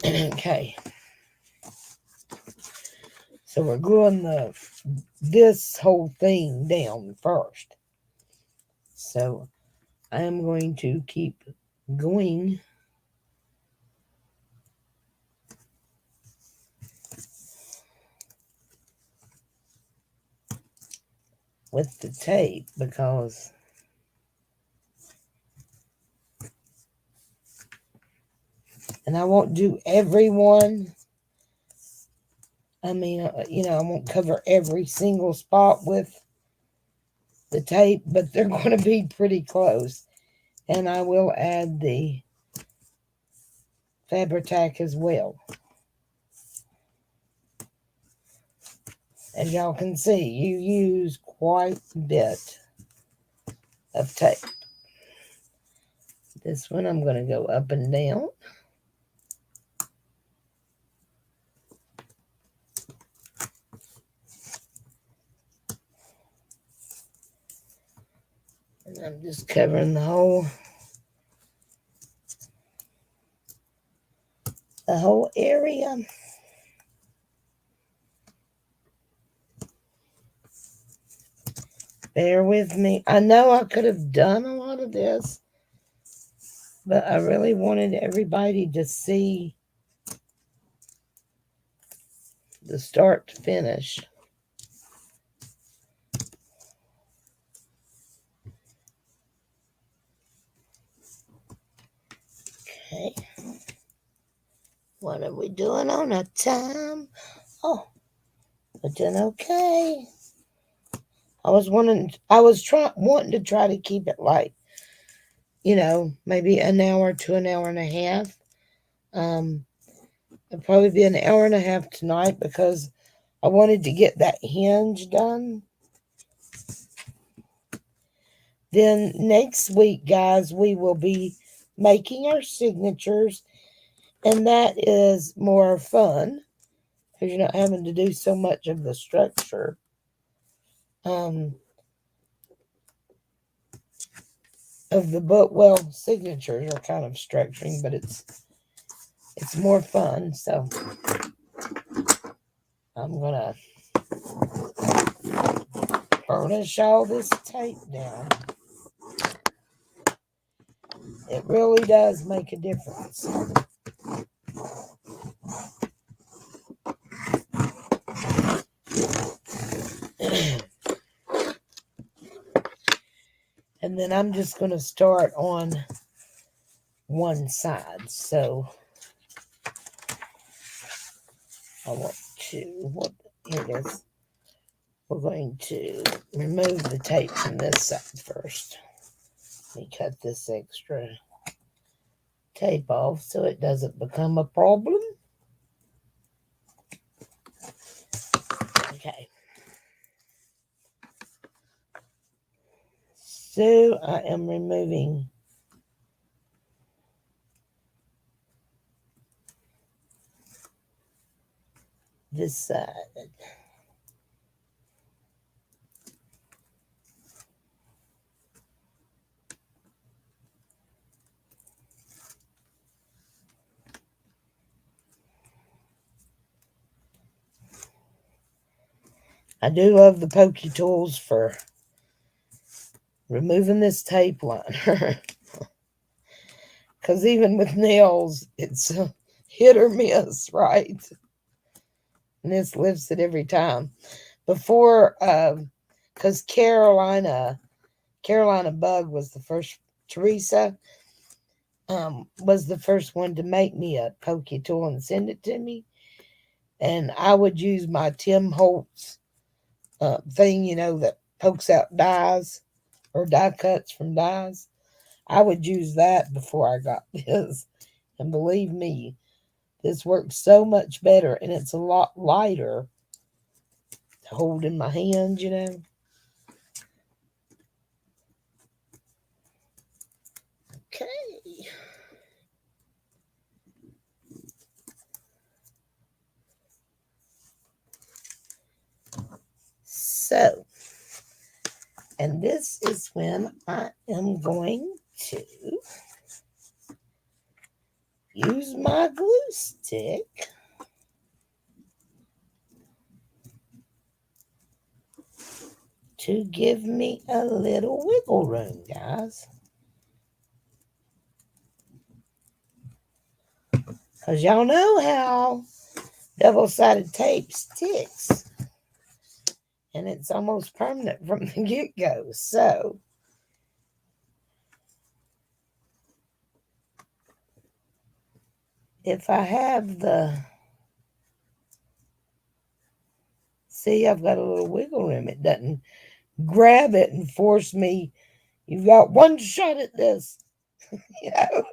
Okay. So we're gluing this whole thing down first. So I am going to keep going with the tape because and I won't do every one. I mean, I won't cover every single spot with the tape, but they're going to be pretty close. And I will add the Fabri-Tac as well. As y'all can see, you use quite a bit of tape. This one I'm going to go up and down. And I'm just covering the whole area. Bear with me. I know I could have done a lot of this, but I really wanted everybody to see the start to finish. Okay. What are we doing on a time? Oh, we're doing okay. I was wanting to try to keep it like, maybe an hour to an hour and a half. It'll probably be an hour and a half tonight because I wanted to get that hinge done. Then next week, guys, we will be making our signatures, and that is more fun because you're not having to do so much of the structure. Of the book. Well, signatures are kind of structuring, but it's more fun. So I'm gonna burnish all this tape down. It really does make a difference. And then I'm just going to start on one side. So I want to, here it is. We're going to remove the tape from this side first. Let me cut this extra tape off so it doesn't become a problem. Okay. So I am removing this side. I do love the pokey tools for removing this tape liner. Because even with nails, it's a hit or miss, right? And this lifts it every time. Before, because Carolina Bug was the first, Teresa was the first one to make me a pokey tool and send it to me. And I would use my Tim Holtz thing, that pokes out dies or die cuts from dies. I would use that before I got this. And believe me, this works so much better and it's a lot lighter to hold in my hand, Okay. So, and this is when I am going to use my glue stick to give me a little wiggle room, guys. Because y'all know how double-sided tape sticks. And it's almost permanent from the get-go. So, if I have see, I've got a little wiggle room. It doesn't grab it and force me. You've got one shot at this, you know.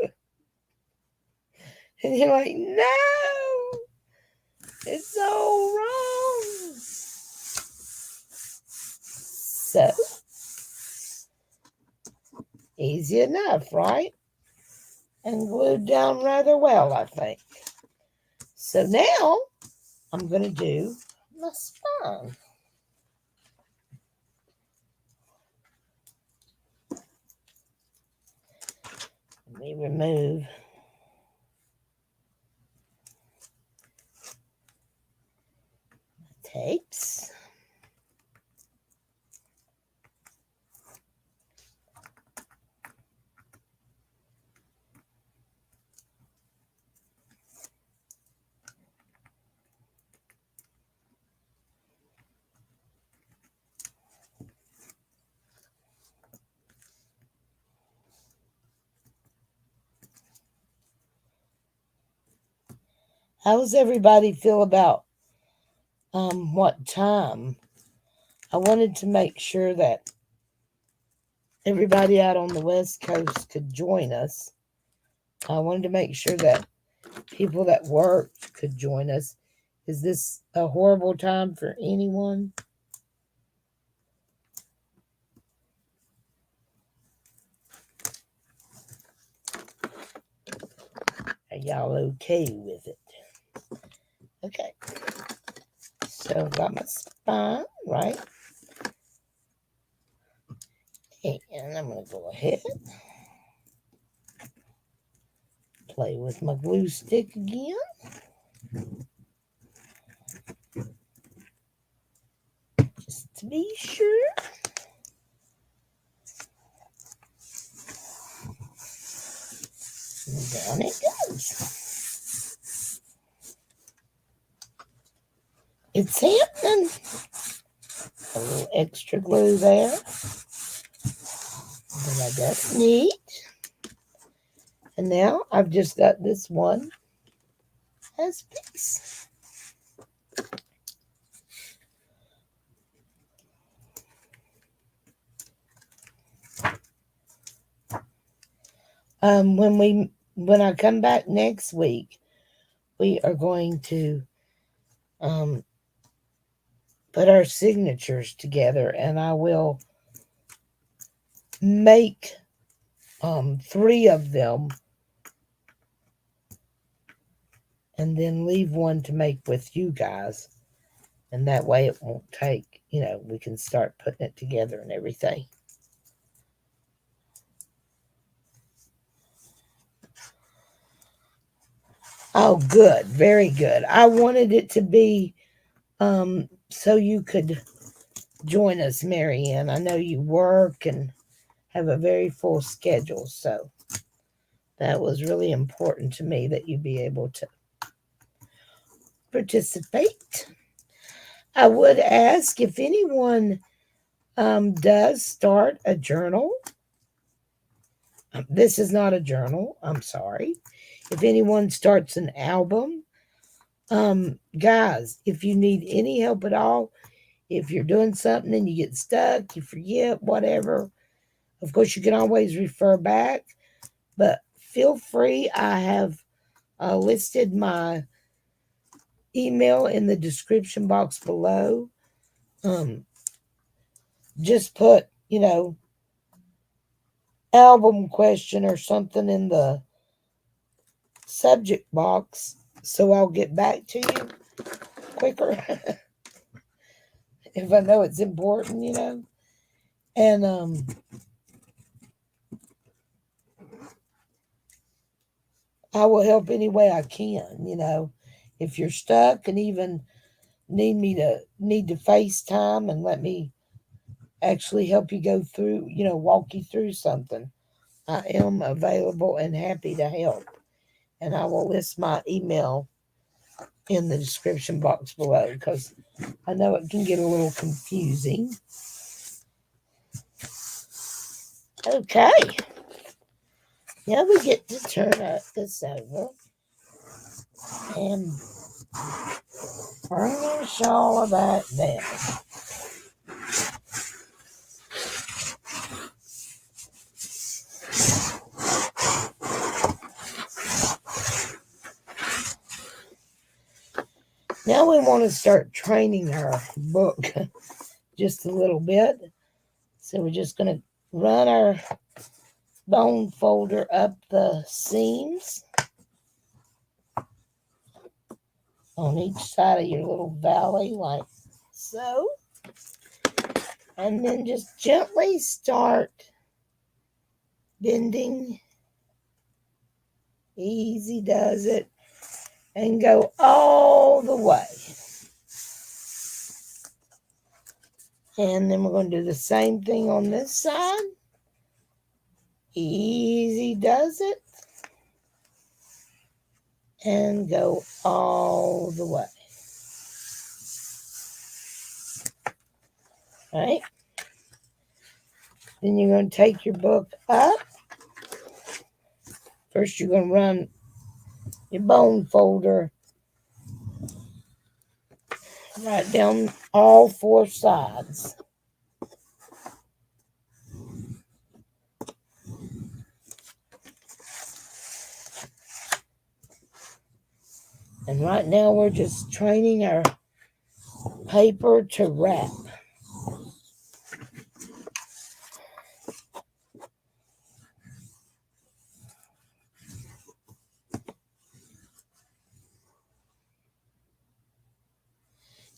And you're like, no, it's all wrong. So, easy enough, right? And glued down rather well, I think. So now, I'm going to do my spine. Let me remove the tapes. How does everybody feel about what time? I wanted to make sure that everybody out on the West Coast could join us. I wanted to make sure that people that worked could join us. Is this a horrible time for anyone? Are y'all okay with it? Okay. So I've got my spine, right? And I'm going to go ahead. Play with my glue stick again. Just to be sure. And down it goes. It's happening. A little extra glue there that I don't need. And now I've just got this one as piece. When I come back next week, we are going to put our signatures together, and I will make 3 of them and then leave one to make with you guys, and that way it won't take, we can start putting it together and everything. Oh, good. Very good. I wanted it to be so you could join us, Marianne. I know you work and have a very full schedule, so that was really important to me that you be able to participate. I would ask if anyone does start a journal. This is not a journal. I'm sorry. If anyone starts an album, guys, if you need any help at all, if you're doing something and you get stuck, you forget, whatever, of course, you can always refer back, but feel free. I have listed my email in the description box below. Just put, album question or something in the subject box so I'll get back to you quicker if I know it's important, And I will help any way I can, you know. If you're stuck and even need to FaceTime and let me actually help you go through, you know, walk you through something, I am available and happy to help. And I will list my email in the description box below because I know it can get a little confusing. Okay, now we get to turn this over and burnish all of that down. Now we want to start training our book just a little bit. So we're just going to run our bone folder up the seams on each side of your little valley like so. And then just gently start bending. Easy does it. And go all the way. And then we're going to do the same thing on this side. Easy does it. And go all the way. Right? Then you're going to take your book up. First, you're going to run your bone folder right down all four sides. And right now we're just training our paper to wrap.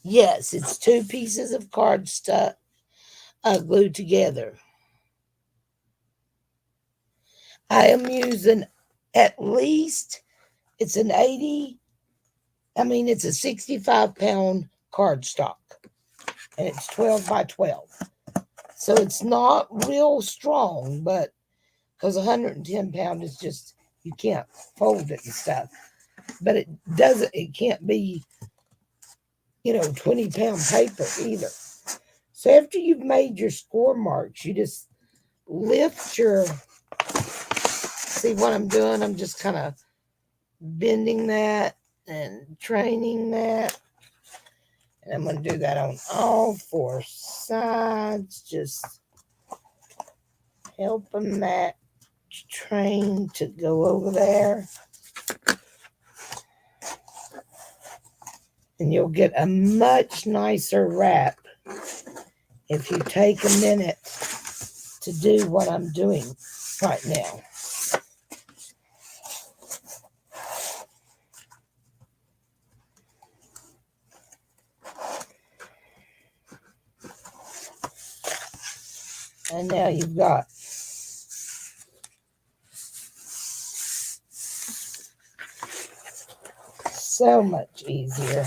Yes, it's two pieces of cardstock glued together. I am using at least, it's a 65-pound cardstock. And it's 12 by 12. So it's not real strong, but because 110 pound is just, you can't fold it and stuff. But it can't be, 20-pound paper either. So after you've made your score marks, you just lift see what I'm doing? I'm just kind of bending that and training that. And I'm going to do that on all four sides, just helping that train to go over there. And you'll get a much nicer wrap if you take a minute to do what I'm doing right now. And now you've got so much easier.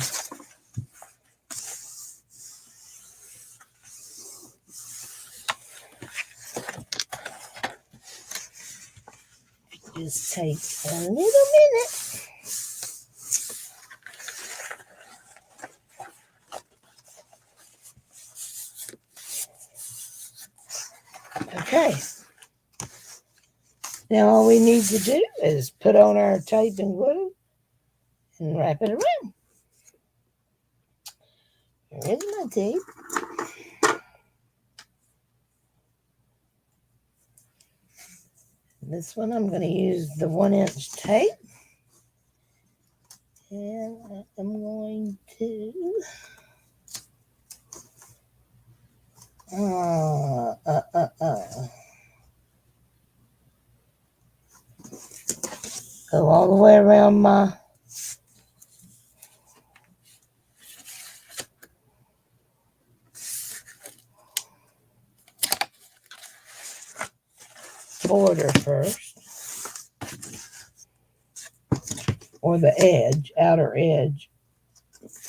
Just take a little minute. Okay. Now all we need to do is put on our tape and glue and wrap it around. Here's my tape. This one I'm going to use the 1-inch tape. And I'm going to go all the way around my border first. or the edge, outer edge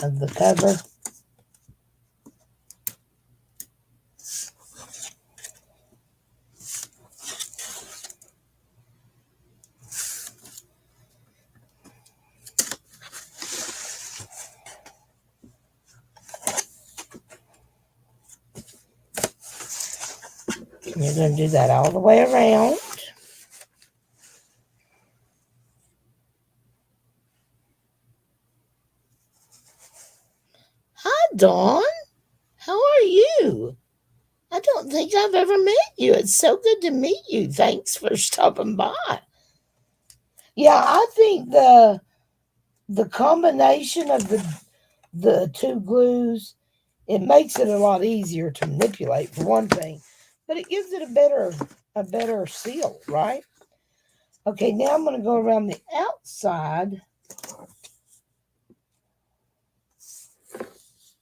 of the cover. And you're going to do that all the way around. Hi, Dawn. How are you? I don't think I've ever met you. It's so good to meet you. Thanks for stopping by. Yeah, I think the combination of the two glues, it makes it a lot easier to manipulate for one thing, but it gives it a better seal, right? Okay, now I'm going to go around the outside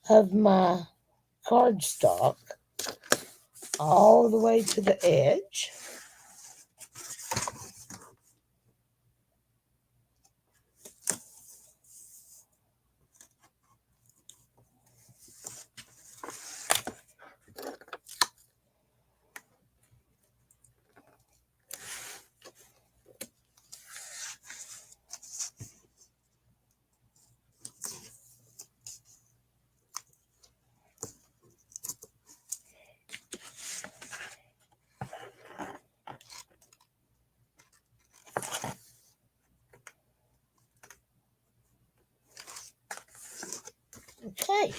of my cardstock all the way to the edge. Okay.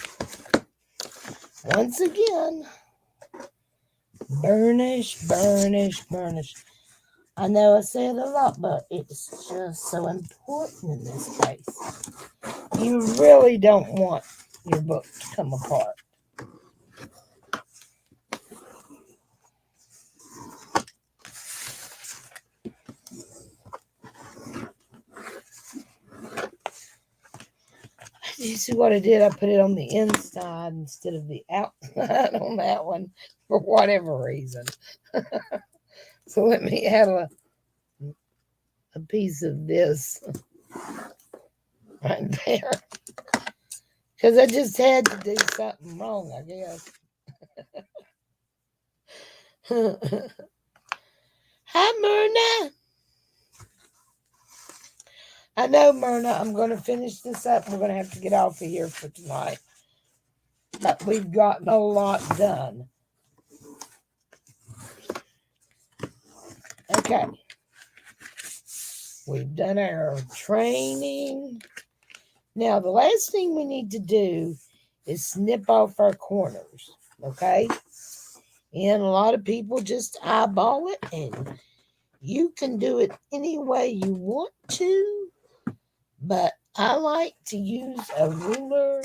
Once again, burnish, burnish, burnish. I know I say it a lot, but it's just so important in this case. You really don't want your book to come apart. You see what I did? I put it on the inside instead of the outside on that one for whatever reason. So let me add a piece of this right there. Because I just had to do something wrong, I guess. Hi, Myrna. I know, Myrna, I'm going to finish this up. We're going to have to get off of here for tonight. But we've gotten a lot done. Okay. We've done our training. Now, the last thing we need to do is snip off our corners, okay? And a lot of people just eyeball it, and you can do it any way you want to, but I like to use a ruler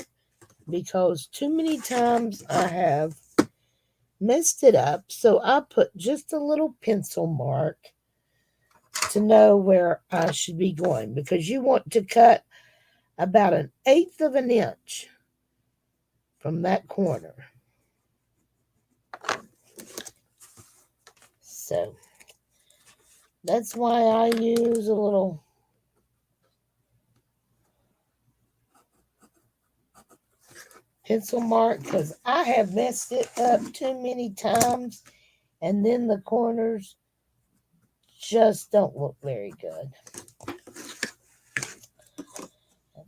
because too many times I have messed it up, so I put just a little pencil mark to know where I should be going, because you want to cut about 1/8 of an inch from that corner. So that's why I use a little pencil mark, because I have messed it up too many times, and then the corners just don't look very good.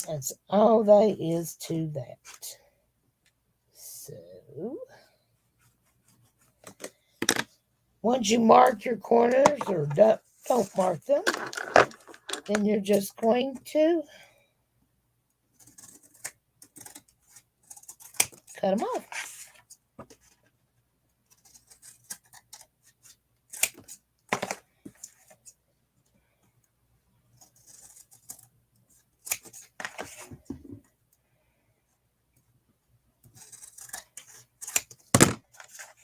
That's all there is to that. So once you mark your corners, or don't mark them, then you're just going to cut them off.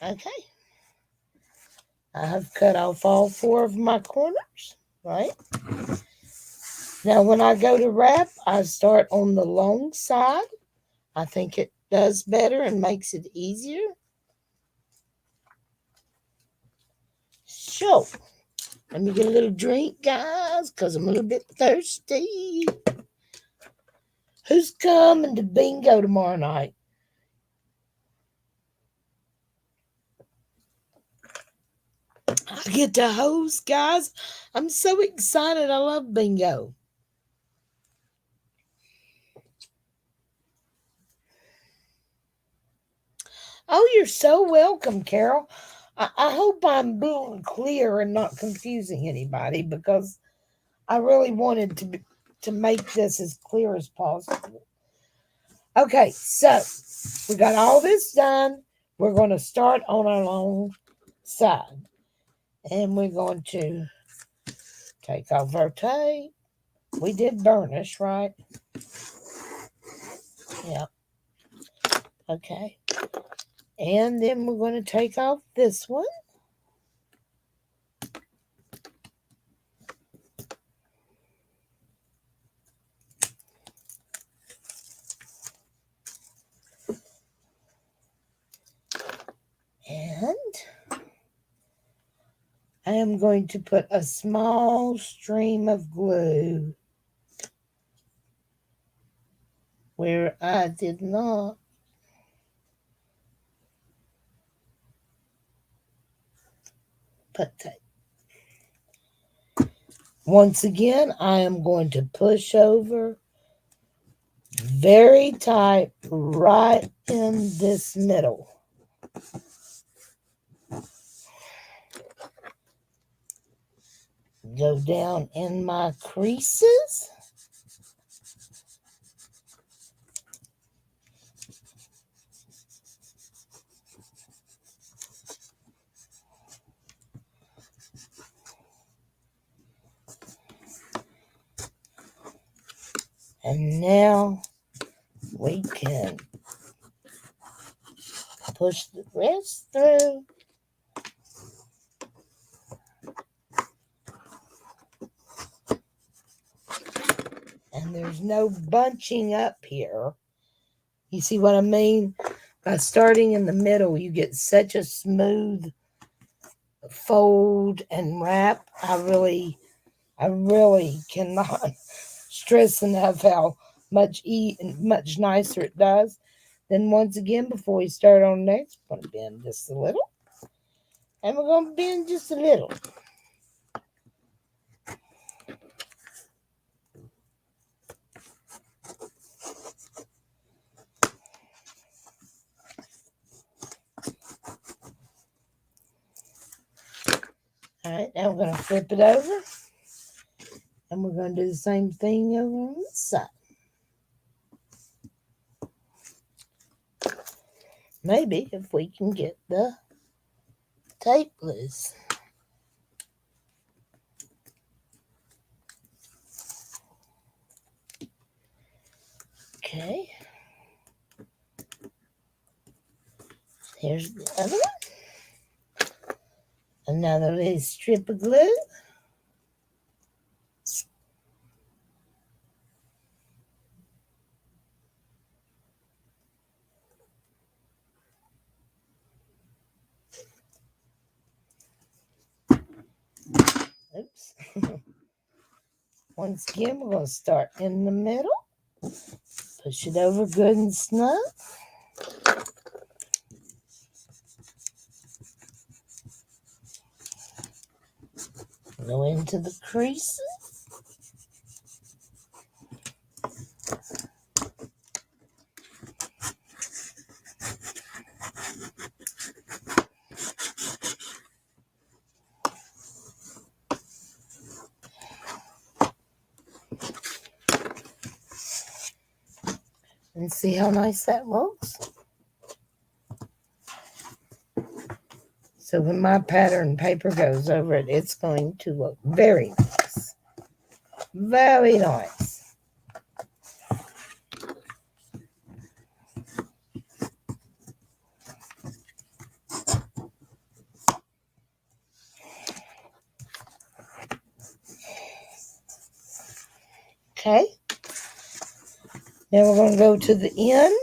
Okay. I have cut off all 4 of my corners, right? Now, when I go to wrap, I start on the long side. I think it does better and makes it easier. So, Let me get a little drink, guys, because I'm a little bit thirsty. Who's coming to bingo tomorrow night? I get to host, guys. I'm so excited. I love bingo. Oh, you're so welcome, Carol. I hope I'm being clear and not confusing anybody, because I really wanted to make this as clear as possible. Okay, so we got all this done. We're going to start on our long side. And we're going to take off our tape. We did burnish, right? Yeah. Okay. And then we're going to take off this one. And I am going to put a small stream of glue where I did not put tape. Once again, I am going to push over very tight right in this middle. Go down in my creases. And now we can push the rest through. And there's no bunching up here. You see what I mean? By starting in the middle, you get such a smooth fold and wrap. I really cannot stress enough how much nicer it does. Then once again, before we start on next, we're going to bend just a little. And we're going to bend just a little. All right, now we're going to flip it over. And we're going to do the same thing over on this side. Maybe if we can get the tape loose. Okay. Here's the other one. Another little strip of glue. Oops. Once again, we're going to start in the middle. Push it over good and snug. Go into the creases. And see how nice that looks. So when my pattern paper goes over it, it's going to look very nice. Very nice. Okay. Now we're going to go to the end.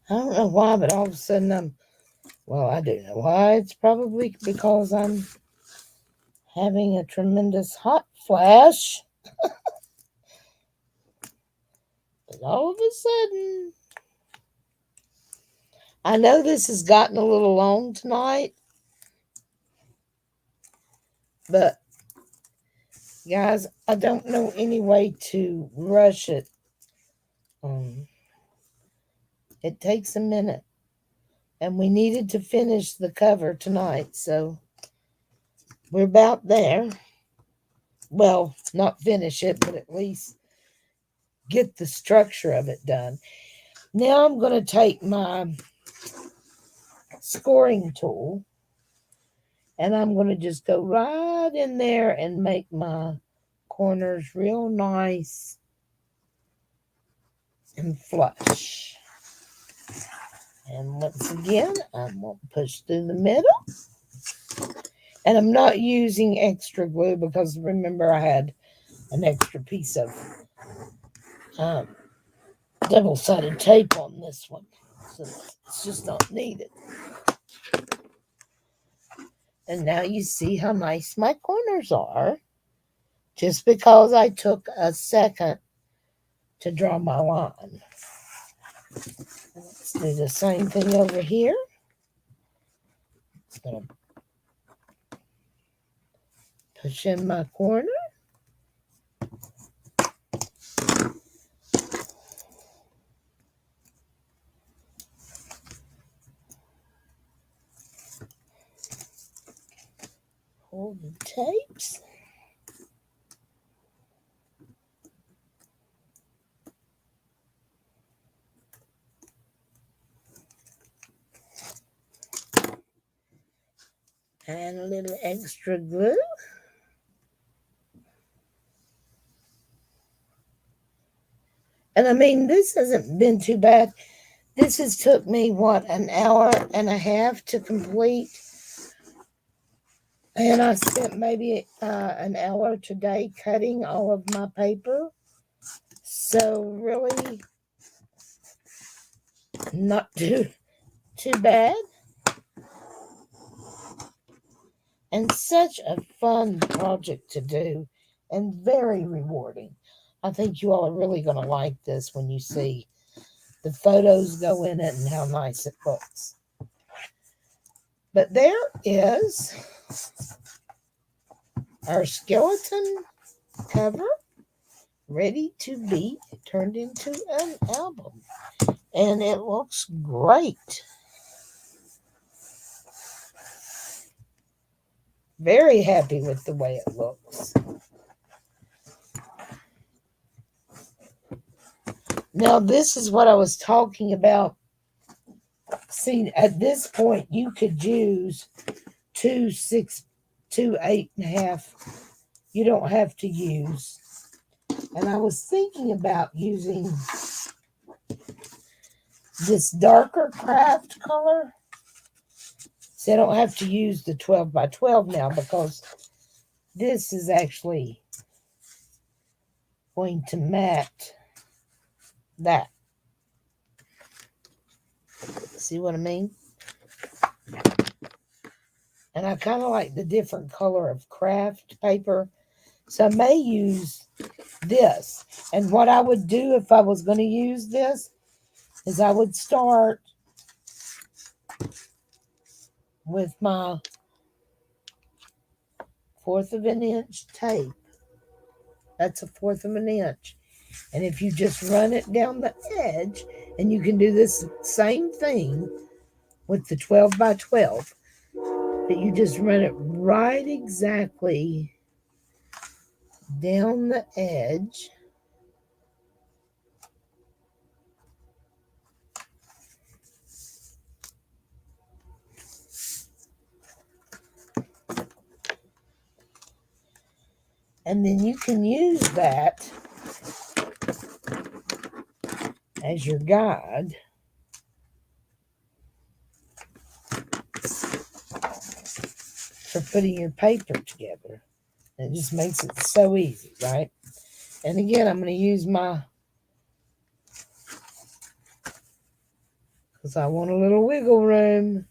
I don't know why, but all of a sudden well, I do know why. It's probably because I'm having a tremendous hot flash. But all of a sudden, I know this has gotten a little long tonight, but guys, I don't know any way to rush it. It takes a minute, and we needed to finish the cover tonight, so we're about there. Well, not finish it, but at least get the structure of it done. Now I'm going to take my scoring tool and I'm going to just go right in there and make my corners real nice and flush. And once again, I'm going to push through the middle. And I'm not using extra glue because remember I had an extra piece of double-sided tape on this one. So it's just not needed. And now you see how nice my corners are. Just because I took a second to draw my line. Let's do the same thing over here. Just going to push in my corner. Pull the tapes. And a little extra glue. And I mean, this hasn't been too bad. This has took me, what, an hour and a half to complete. And I spent maybe an hour today cutting all of my paper. So really not too bad. And such a fun project to do and very rewarding. I think you all are really going to like this when you see the photos go in it and how nice it looks. But there is our skeleton cover ready to be turned into an album. And it looks great. Very happy with the way it looks. Now, this is what I was talking about. See, at this point, you could use 2 8.5. You don't have to use. And I was thinking about using this darker craft color. See, I don't have to use the 12 by 12 now because this is actually going to matte that. See what I mean? And I kind of like the different color of craft paper. So I may use this. And what I would do if I was going to use this is I would start with my 1/4 of an inch tape. That's a 1/4 of an inch. And if you just run it down the edge, and you can do this same thing with the 12 by 12, but you just run it right exactly down the edge. And then you can use that as your guide for putting your paper together. It just makes it so easy, right? And again, I'm going to use my because I want a little wiggle room.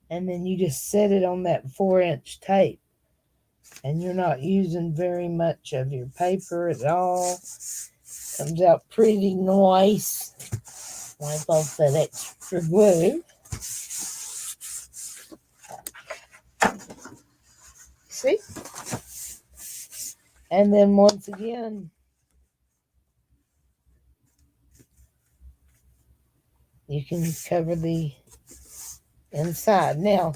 And then you just set it on that 4-inch tape. And you're not using very much of your paper at all. Comes out pretty nice. Wipe off that extra glue. See? And then once again, you can cover the inside. Now,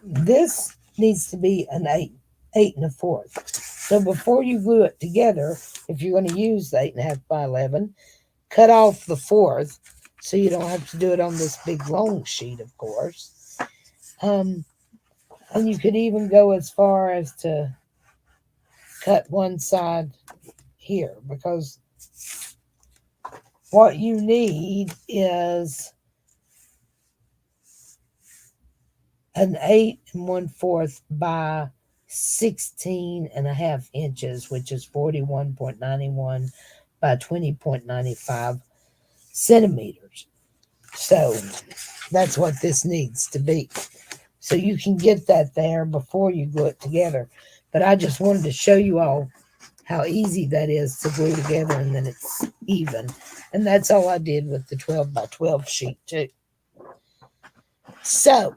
this needs to be an 8 1/4. So before you glue it together, if you're going to use the 8 1/2 by 11, cut off the 4th so you don't have to do it on this big long sheet, of course. And you could even go as far as to cut one side here, because what you need is an 8 1/4 by 16 1/2 inches, which is 41.91 by 20.95 centimeters. So that's what this needs to be. So you can get that there before you glue it together. But I just wanted to show you all how easy that is to glue together, and then it's even. And that's all I did with the 12 by 12 sheet too. So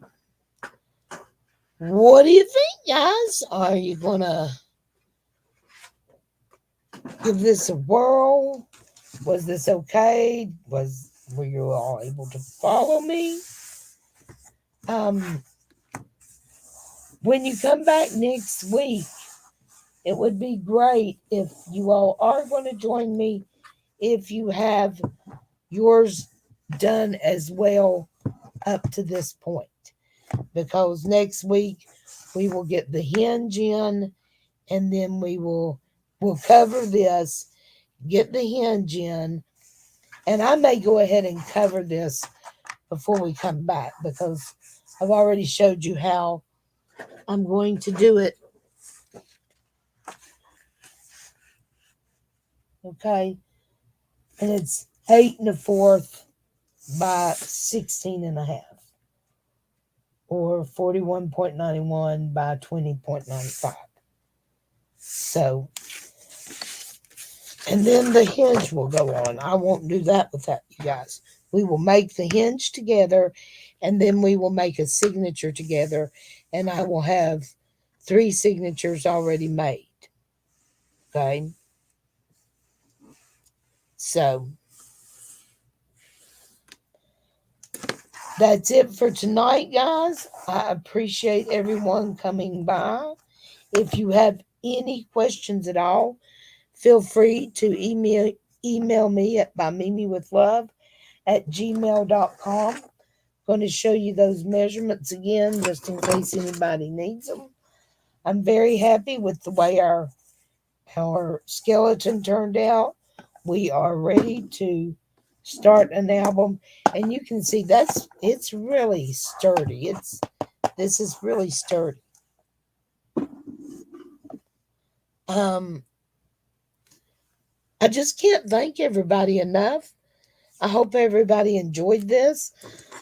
what do you think, guys? Are you going to give this a whirl? Was this okay? Were you all able to follow me? When you come back next week, it would be great if you all are going to join me, if you have yours done as well up to this point. Because next week we will get the hinge in, and then we'll cover this, get the hinge in, and I may go ahead and cover this before we come back, because I've already showed you how I'm going to do it. Okay, and it's 8 1/4 by 16 1/2, or 41.91 by 20.95. So, and then the hinge will go on. I won't do that without you guys. We will make the hinge together, and then we will make a signature together, and I will have 3 signatures already made. Okay? So, that's it for tonight, guys. I appreciate everyone coming by. If you have any questions at all, feel free to email me at ByMimiWithLove@gmail.com. I'm going to show you those measurements again, just in case anybody needs them. I'm very happy with the way our skeleton turned out. We are ready to start an album, and you can see it's really sturdy. This is really sturdy. I just can't thank everybody enough. I hope everybody enjoyed this.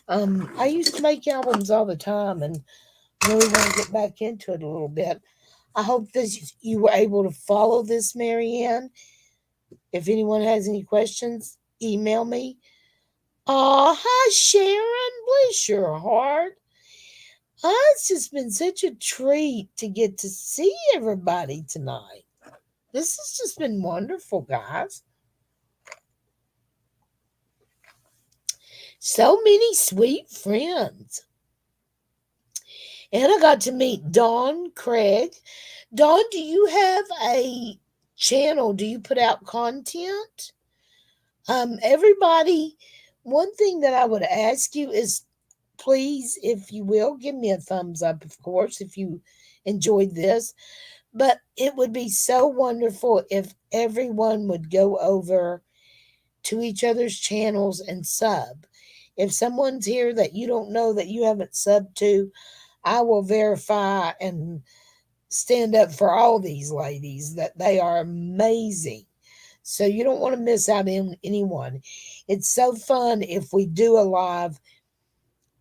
I used to make albums all the time, and really want to get back into it a little bit. I hope you were able to follow this, Marianne. If anyone has any questions, email me. Hi, Sharon. Bless your heart. It's just been such a treat to get to see everybody tonight. This has just been wonderful, guys. So many sweet friends. And I got to meet Dawn Craig. Dawn, do you have a channel? Do you put out content? Everybody, one thing that I would ask you is, please, if you will, give me a thumbs up, of course, if you enjoyed this. But it would be so wonderful if everyone would go over to each other's channels and sub. If someone's here that you don't know, that you haven't subbed to, I will verify and stand up for all these ladies that they are amazing. So you don't want to miss out on anyone. It's so fun if we do a live,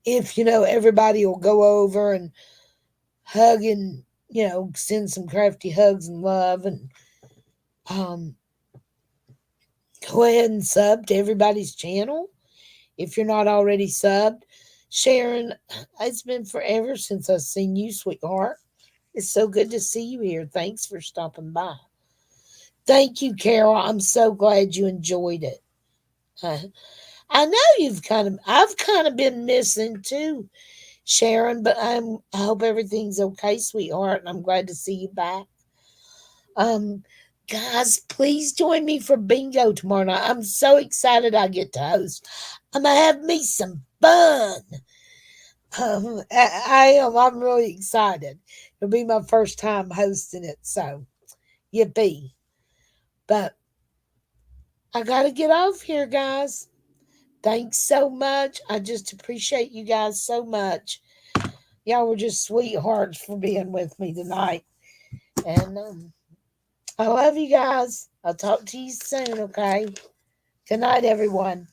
if everybody will go over and hug and send some crafty hugs and love, and um go ahead and sub to everybody's channel if you're not already subbed. Sharon, it's been forever since I've seen you, sweetheart. It's so good to see you here. Thanks for stopping by. Thank you, Carol. I'm so glad you enjoyed it. Uh, I know I've kind of been missing too, Sharon, but I hope everything's okay, sweetheart, and I'm glad to see you back. Um, guys, please join me for bingo tomorrow night. I'm so excited I get to host. I'm gonna have me some fun. I am. I'm really excited. It'll be my first time hosting it, so yippee! But I gotta get off here, guys. Thanks so much. I just appreciate you guys so much. Y'all were just sweethearts for being with me tonight. And I love you guys. I'll talk to you soon, okay? Good night, everyone.